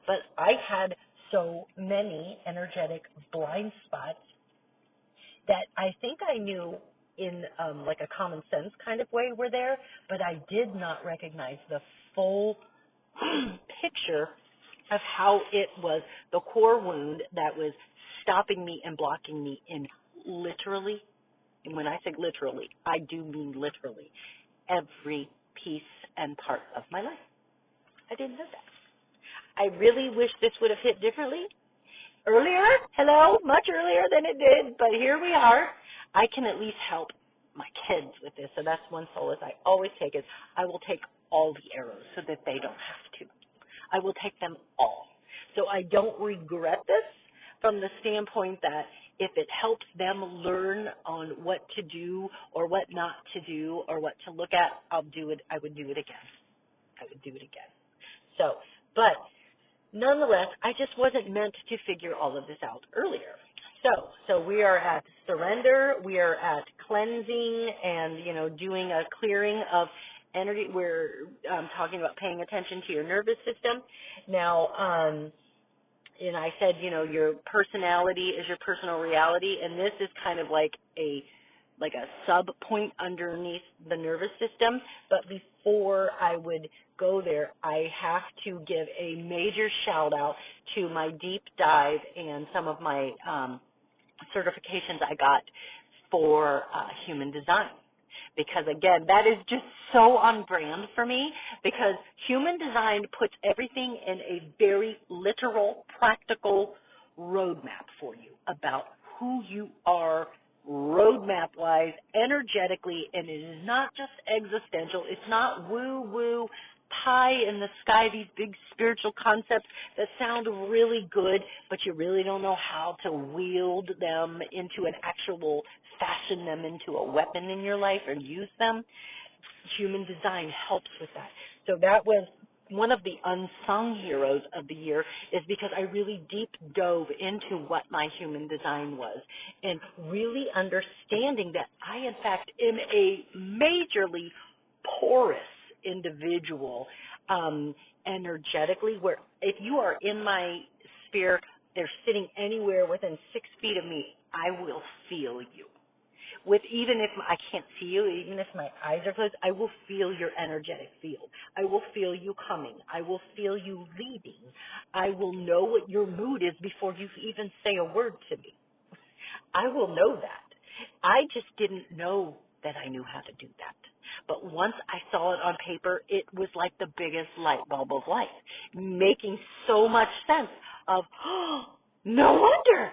But I had so many energetic blind spots that I think I knew in like a common sense kind of way were there, but I did not recognize the full picture of how it was the core wound that was stopping me and blocking me in literally, and when I say literally, I do mean literally, every piece and part of my life. I didn't know that. I really wish this would have hit differently earlier, much earlier than it did, but here we are. I can at least help my kids with this, so that's one solace I always take is I will take all the arrows so that they don't have to. I will take them all. So I don't regret this from the standpoint that if it helps them learn on what to do or what not to do or what to look at, I'll do it. I would do it again. So, but nonetheless, I just wasn't meant to figure all of this out earlier. So we are at surrender, we are at cleansing and, you know, doing a clearing of energy. We're talking about paying attention to your nervous system. Now, and I said, you know, your personality is your personal reality, and this is kind of like a sub point underneath the nervous system. But before I would go there, I have to give a major shout out to my deep dive and some of my certifications I got for human design. Because, again, that is just so on brand for me, because human design puts everything in a very literal, practical roadmap for you about who you are roadmap-wise, energetically, and it is not just existential. It's not woo-woo, pie in the sky, these big spiritual concepts that sound really good, but you really don't know how to wield them into an actual, fashion them into a weapon in your life or use them. Human design helps with that. So that was one of the unsung heroes of the year, is because I really deep dove into what my human design was and really understanding that I, in fact, am a majorly porous individual energetically, where if you are in my sphere, they're sitting anywhere within 6 feet of me, I will feel you. With even if I can't see you, even if my eyes are closed, I will feel your energetic field. I will feel you coming. I will feel you leaving. I will know what your mood is before you even say a word to me. I will know that. I just didn't know that I knew how to do that. But once I saw it on paper, it was like the biggest light bulb of life, making so much sense of, oh, no wonder.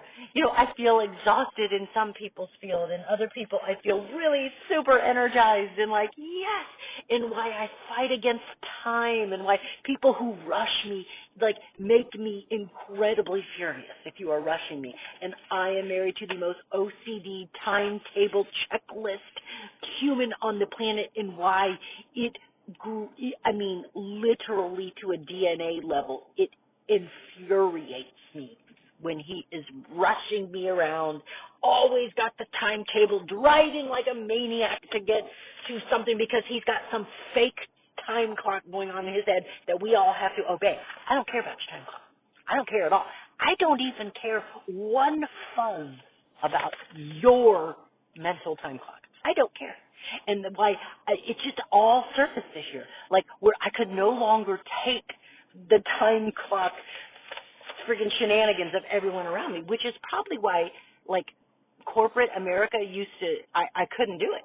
I feel exhausted in some people's field, and other people I feel really super energized and like, yes, and why I fight against time and why people who rush me like make me incredibly furious if you are rushing me. And I am married to the most OCD timetable checklist human on the planet, and why it grew, literally to a DNA level, it infuriates me when he is rushing me around, always got the timetable, driving like a maniac to get to something because he's got some fake time clock going on in his head that we all have to obey. I don't care about your time clock. I don't care at all. I don't even care one fuzz about your mental time clock. I don't care. And why it just all surfaced this year, like where I could no longer take the time clock friggin' shenanigans of everyone around me, which is probably why, like, corporate America used to, I couldn't do it.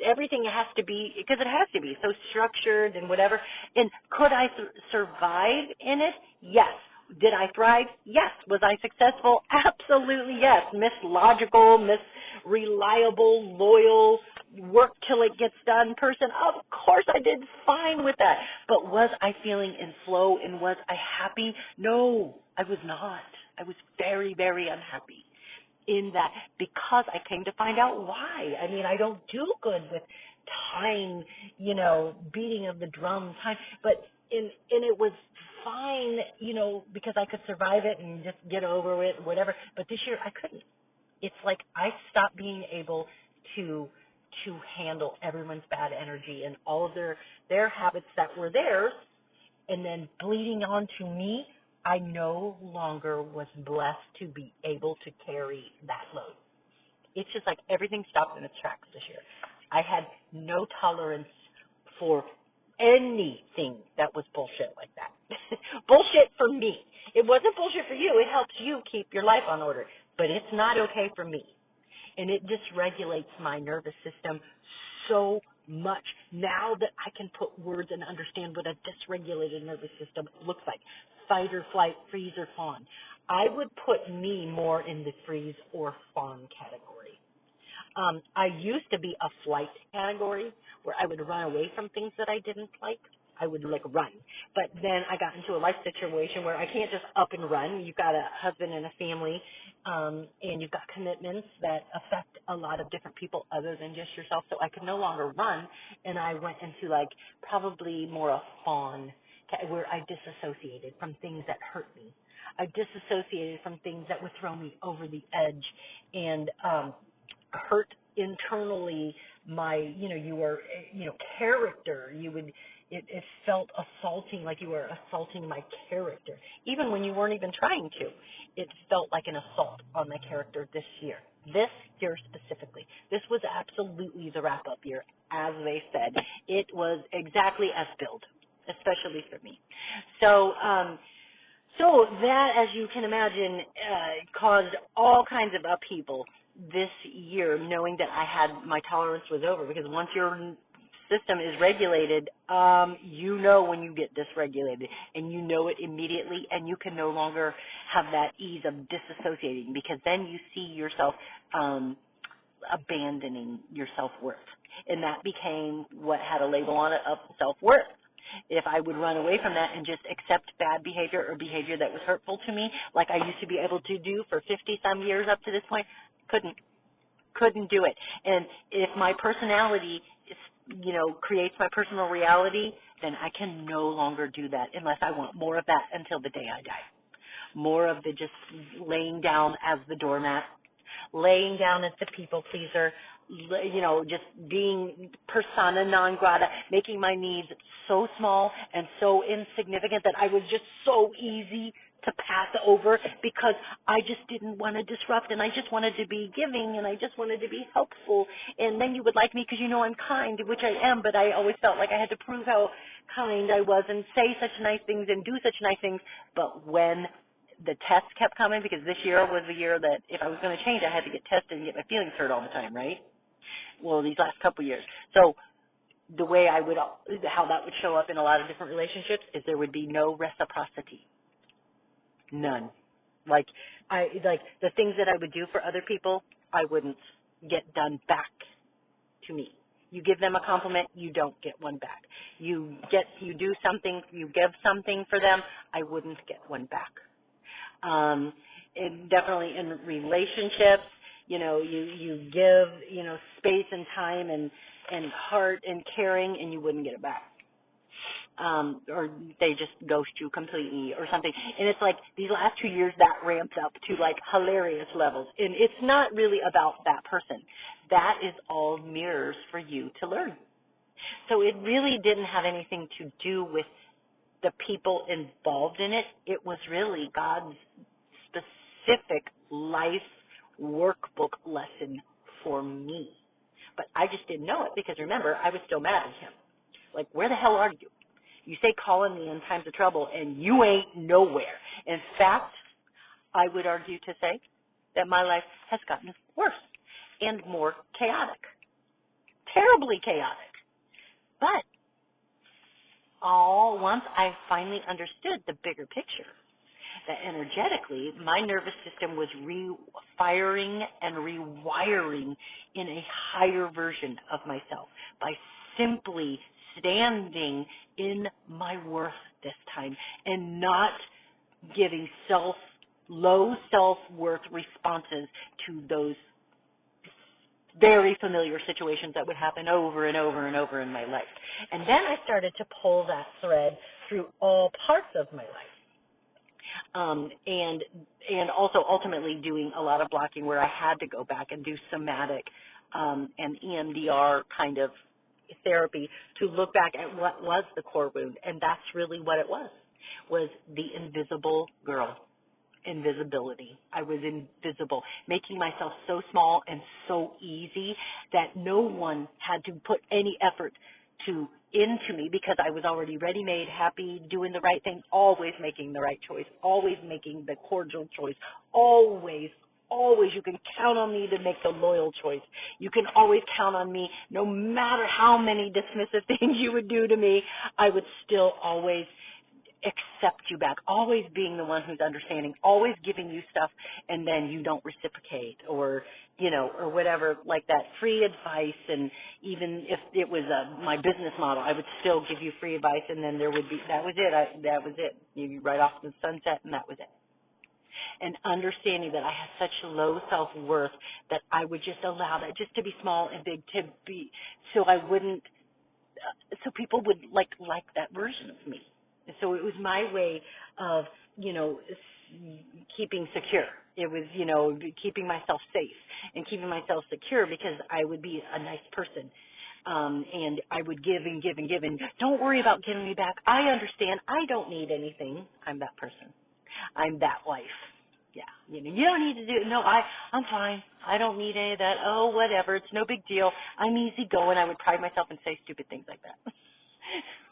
Everything has to be, because it has to be so structured and whatever. And could I survive in it? Yes. Did I thrive? Yes. Was I successful? Absolutely yes. Miss Logical, Miss Reliable, Loyal, work till it gets done person. Of course I did fine with that. But was I feeling in flow, and was I happy? No, I was not. I was very, very unhappy in that, because I came to find out why. I don't do good with time, beating of the drum time, but and it was fine, because I could survive it and just get over it, whatever. But this year I couldn't. It's like I stopped being able to handle everyone's bad energy and all of their habits that were theirs, and then bleeding on to me. I no longer was blessed to be able to carry that load. It's just like everything stopped in its tracks this year. I had no tolerance for anything that was bullshit like that. Bullshit for me. It wasn't bullshit for you. It helps you keep your life on order. But it's not okay for me. And it dysregulates my nervous system so much now that I can put words and understand what a dysregulated nervous system looks like. Fight or flight, freeze or fawn. I would put me more in the freeze or fawn category. I used to be a flight category where I would run away from things that I didn't like. I would run. But then I got into a life situation where I can't just up and run. You've got a husband and a family, and you've got commitments that affect a lot of different people other than just yourself. So I could no longer run, and I went into probably more a fawn, where I disassociated from things that hurt me. I disassociated from things that would throw me over the edge and hurt internally my, character. It felt assaulting, like you were assaulting my character, even when you weren't even trying to. It felt like an assault on my character this year specifically. This was absolutely the wrap-up year, as they said. It was exactly as billed, especially for me. So that, as you can imagine, caused all kinds of upheaval this year, knowing that my tolerance was over, because once your system is regulated, when you get dysregulated, and you know it immediately, and you can no longer have that ease of disassociating, because then you see yourself abandoning your self-worth. And that became what had a label on it of self-worth. If I would run away from that and just accept bad behavior or behavior that was hurtful to me, like I used to be able to do for 50-some years up to this point, couldn't do it. And if my personality creates my personal reality, then I can no longer do that unless I want more of that until the day I die. More of the just laying down as the doormat, laying down as the people pleaser, just being persona non grata, making my needs so small and so insignificant that I was just so easy to pass over because I just didn't want to disrupt and I just wanted to be giving and I just wanted to be helpful. And then you would like me because you know I'm kind, which I am, but I always felt like I had to prove how kind I was and say such nice things and do such nice things. But when the tests kept coming, because this year was the year that if I was going to change, I had to get tested and get my feelings hurt all the time, right? Well, these last couple of years. So the way how that would show up in a lot of different relationships is there would be no reciprocity. None. Like the things that I would do for other people, I wouldn't get done back to me. You give them a compliment, you don't get one back. You do something, you give something for them, I wouldn't get one back. And definitely in relationships, you give, space and time and heart and caring, and you wouldn't get it back. Or they just ghost you completely or something. And it's like these last 2 years that ramped up to like hilarious levels. And it's not really about that person. That is all mirrors for you to learn. So it really didn't have anything to do with the people involved in it. It was really God's specific life workbook lesson for me. But I just didn't know it because, remember, I was still mad at him. Like, where the hell are you? You say calling me in times of trouble, and you ain't nowhere. In fact, I would argue to say that my life has gotten worse and more chaotic, terribly chaotic. But once I finally understood the bigger picture, that energetically my nervous system was refiring and rewiring in a higher version of myself by simply standing in my worth this time and not giving low self-worth responses to those very familiar situations that would happen over and over and over in my life. And then I started to pull that thread through all parts of my life. And also ultimately doing a lot of blocking where I had to go back and do somatic and EMDR kind of therapy to look back at what was the core wound. And that's really what it was the invisible girl. Invisibility. I was invisible, making myself so small and so easy that no one had to put any effort into me because I was already ready-made, happy, doing the right thing, always making the right choice, always making the cordial choice, always you can count on me to make the loyal choice. You can always count on me no matter how many dismissive things you would do to me, I would still always accept you back, always being the one who's understanding, always giving you stuff and then you don't reciprocate or whatever, like that free advice. And even if it was my business model, I would still give you free advice and then that was it. You right off the sunset and that was it. And understanding that I had such low self-worth that I would just allow that just to be small and big to be, so people would like that version of me. So it was my way of, keeping secure. It was, keeping myself safe and keeping myself secure because I would be a nice person. And I would give and give and give. And don't worry about giving me back. I understand. I don't need anything. I'm that person. I'm that wife. Yeah. You don't need to do it. No, I'm fine. I don't need any of that. Oh, whatever. It's no big deal. I'm easygoing. I would pride myself and say stupid things like that.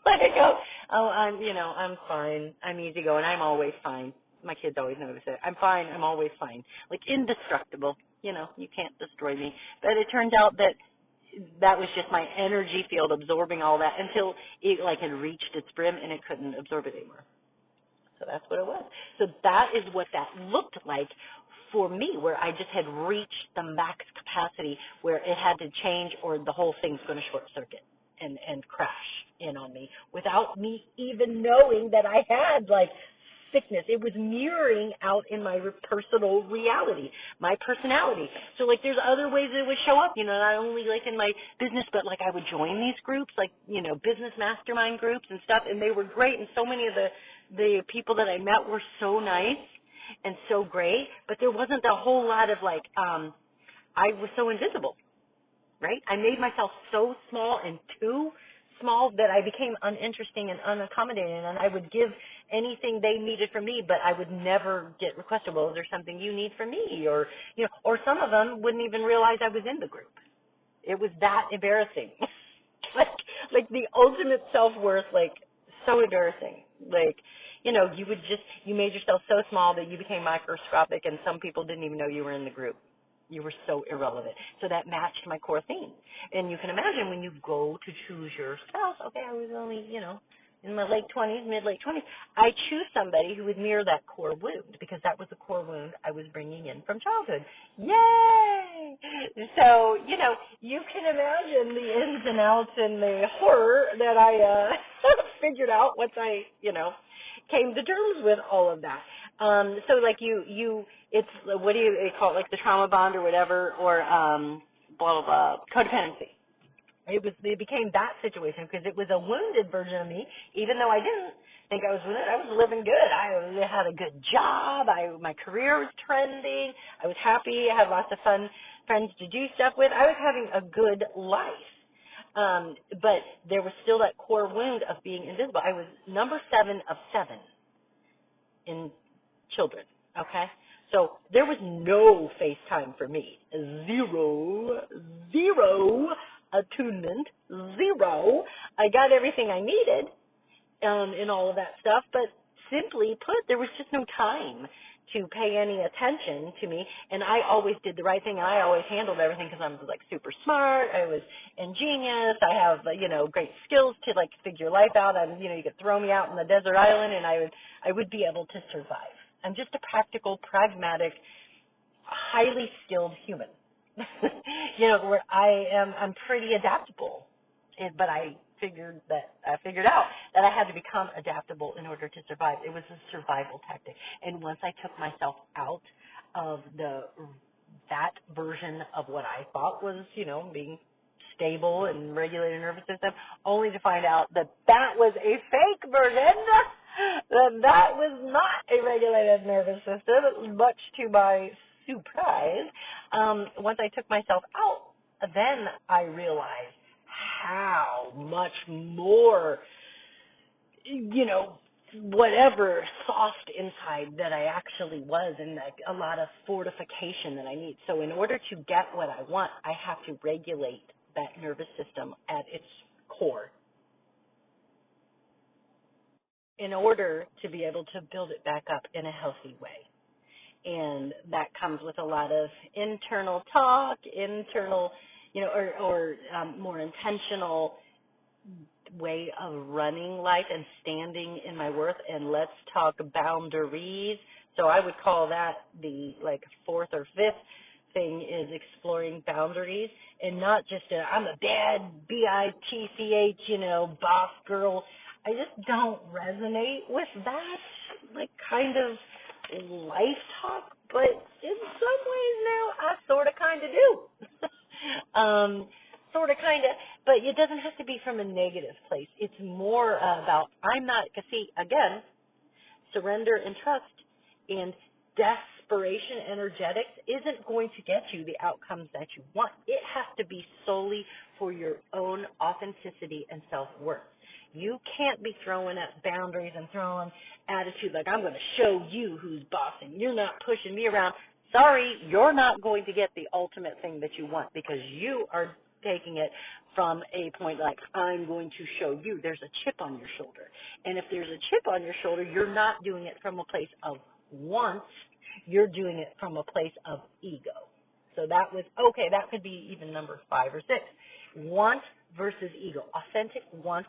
Let it go. Oh, I'm fine. I'm easygoing. I'm always fine. My kids always notice it. I'm fine. I'm always fine. Like indestructible. You can't destroy me. But it turned out that was just my energy field absorbing all that until it had reached its brim and it couldn't absorb it anymore. So that's what it was. So that is what that looked like for me, where I just had reached the max capacity where it had to change or the whole thing's going to short circuit and crash in on me without me even knowing that I had sickness. It was mirroring out in my personal reality, my personality. So there's other ways it would show up, not only in my business, but I would join these groups, business mastermind groups and stuff, and they were great. And so many of the people that I met were so nice and so great, but there wasn't a whole lot of I was so invisible. Right? I made myself so small and too small that I became uninteresting and unaccommodating, and I would give anything they needed from me, but I would never get requested, well, is there something you need from me? Or, or some of them wouldn't even realize I was in the group. It was that embarrassing. like, like the ultimate self-worth, like, so embarrassing. Like, you made yourself so small that you became microscopic, and some people didn't even know you were in the group. You were so irrelevant. So that matched my core theme. And you can imagine when you go to choose your spouse, okay, I was only, in my late 20s, mid-late 20s, I choose somebody who would mirror that core wound, because that was the core wound I was bringing in from childhood. Yay! So, you can imagine the ins and outs and the horror that I figured out once I, came to terms with all of that. So like it's, what do you call it, like the trauma bond or whatever, or blah, blah, blah, codependency. It became that situation because it was a wounded version of me, even though I didn't think I was wounded. I was living good. I had a good job. My career was trending. I was happy. I had lots of fun friends to do stuff with. I was having a good life. But there was still that core wound of being invisible. I was number 7 of 7 in children, okay? So there was no FaceTime for me. Zero attunement, zero. I got everything I needed in all of that stuff, but simply put, there was just no time to pay any attention to me, and I always did the right thing, and I always handled everything because I'm like super smart. I was ingenious. I have great skills to like figure life out. You could throw me out on the desert island, and I would be able to survive. I'm just a practical, pragmatic, highly skilled human. Where I'm pretty adaptable, but I figured out that I had to become adaptable in order to survive. It was a survival tactic. And once I took myself out of that version of what I thought was, being stable and regulated nervous system, only to find out that was a fake version, that was not a regulated nervous system, much to my surprise. Once I took myself out, then I realized how much more, whatever soft inside that I actually was, and like a lot of fortification that I need. So in order to get what I want, I have to regulate that nervous system at its core in order to be able to build it back up in a healthy way. And that comes with a lot of internal talk, or more intentional way of running life and standing in my worth. And let's talk boundaries. So I would call that the fourth or fifth thing is exploring boundaries, and not just I'm a bad bitch, boss girl. I just don't resonate with that kind of life talk, but in some ways now I sort of kind of do. Sort of kind of, but it doesn't have to be from a negative place. It's more about, because see, again, surrender and trust and desperation energetics isn't going to get you the outcomes that you want. It has to be solely for your own authenticity and self-worth. You can't be throwing up boundaries and throwing attitude like, I'm going to show you who's bossing. You're not pushing me around. Sorry, you're not going to get the ultimate thing that you want because you are taking it from a point like, I'm going to show you. There's a chip on your shoulder. And if there's a chip on your shoulder, you're not doing it from a place of want. You're doing it from a place of ego. So that could be even number 5 or 6. Want versus ego. Authentic want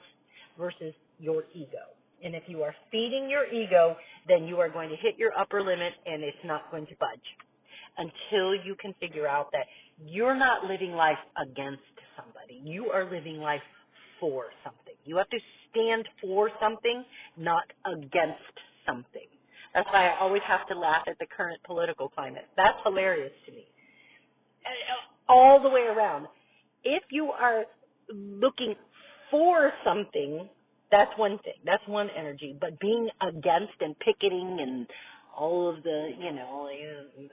versus your ego. And if you are feeding your ego, then you are going to hit your upper limit and it's not going to budge until you can figure out that you're not living life against somebody. You are living life for something. You have to stand for something, not against something. That's why I always have to laugh at the current political climate. That's hilarious to me. All the way around. If you are looking for something, that's one thing. That's one energy. But being against and picketing and all of the,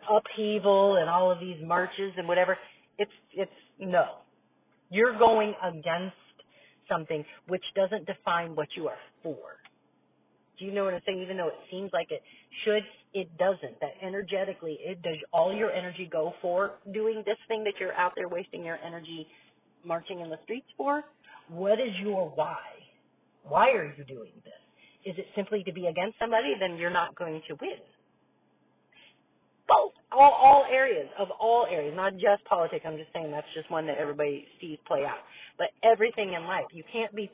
upheaval and all of these marches and whatever, it's no. You're going against something which doesn't define what you are for. Do you know what I'm saying? Even though it seems like it should, it doesn't. That energetically, it does all your energy go for doing this thing that you're out there wasting your energy marching in the streets for? What is your why? Why are you doing this? Is it simply to be against somebody? Then you're not going to win. Both, all areas, not just politics. I'm just saying that's just one that everybody sees play out. But everything in life, you can't be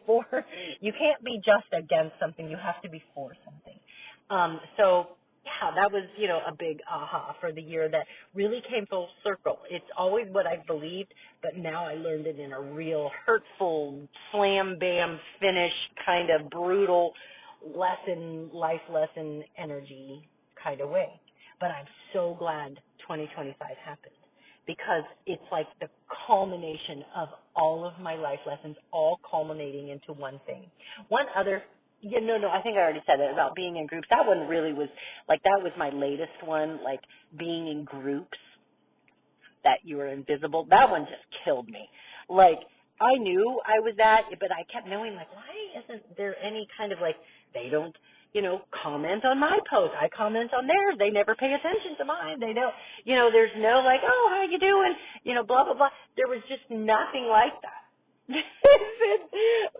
you can't be just against something. You have to be for something. So yeah, that was, a big aha for the year that really came full circle. It's always what I believed, but now I learned it in a real hurtful, slam, bam, finish, kind of brutal life lesson energy kind of way. But I'm so glad 2025 happened because it's like the culmination of all of my life lessons, all culminating into one thing. One other, no, I think I already said it about being in groups. That one really was, that was my latest one, being in groups that you were invisible. That one just killed me. I knew I was that, but I kept knowing, why isn't there any kind of, they don't, comment on my post. I comment on theirs. They never pay attention to mine. They don't, there's no oh, how you doing? Blah, blah, blah. There was just nothing like that.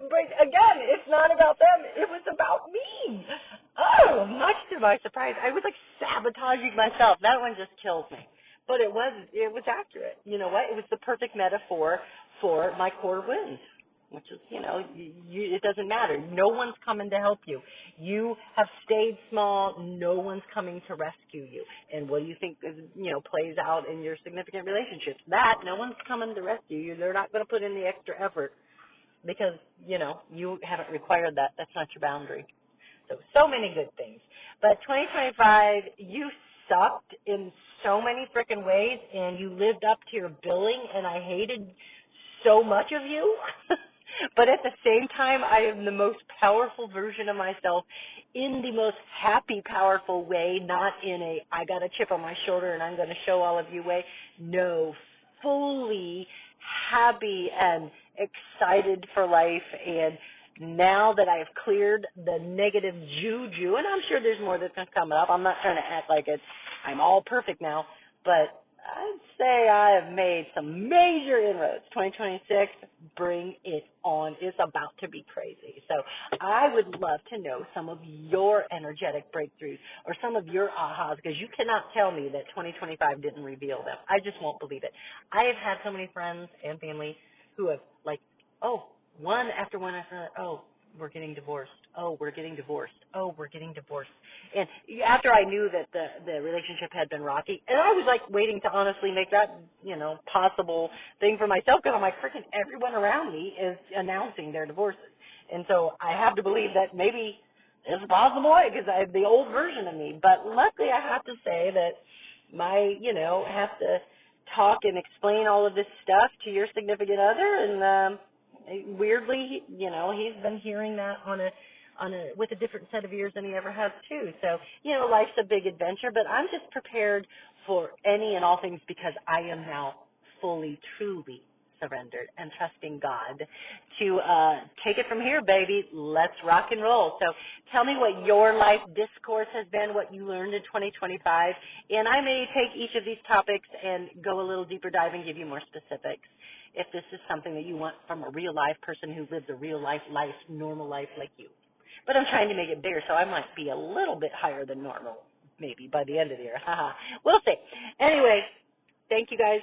But again, it's not about them. It was about me. Oh, much to my surprise. I was sabotaging myself. That one just kills me. But it was accurate. You know what? It was the perfect metaphor for my core wounds, which is, it doesn't matter. No one's coming to help you. You have stayed small. No one's coming to rescue you. And what do you think is, plays out in your significant relationships? That no one's coming to rescue you. They're not going to put in the extra effort because, you haven't required that. That's not your boundary. So many good things. But 2025, you sucked in so many freaking ways, and you lived up to your billing, and I hated so much of you. But at the same time, I am the most powerful version of myself in the most happy, powerful way, not in a I got a chip on my shoulder and I'm going to show all of you way. No, fully happy and excited for life. And now that I have cleared the negative juju, and I'm sure there's more that's going to come up. I'm not trying to act like I'm all perfect now, but I'd say I have made some major inroads. 2026, bring it on. It's about to be crazy. So I would love to know some of your energetic breakthroughs or some of your ahas, because you cannot tell me that 2025 didn't reveal them. I just won't believe it. I have had so many friends and family who have one after another, we're getting divorced. Oh, we're getting divorced. Oh, we're getting divorced. And after I knew that the relationship had been rocky, and I was waiting to honestly make that, possible thing for myself, because I'm freaking everyone around me is announcing their divorces. And so I have to believe that maybe it's a possible way, because I have the old version of me. But luckily I have to say that have to talk and explain all of this stuff to your significant other, and weirdly, he's been hearing that with a different set of ears than he ever has too. So, life's a big adventure, but I'm just prepared for any and all things because I am now fully, truly surrendered and trusting God to take it from here, baby. Let's rock and roll. So tell me what your life discourse has been, what you learned in 2025, and I may take each of these topics and go a little deeper dive and give you more specifics if this is something that you want from a real life person who lives a real life, normal life like you. But I'm trying to make it bigger, so I might be a little bit higher than normal, maybe, by the end of the year. We'll see. Anyway, thank you guys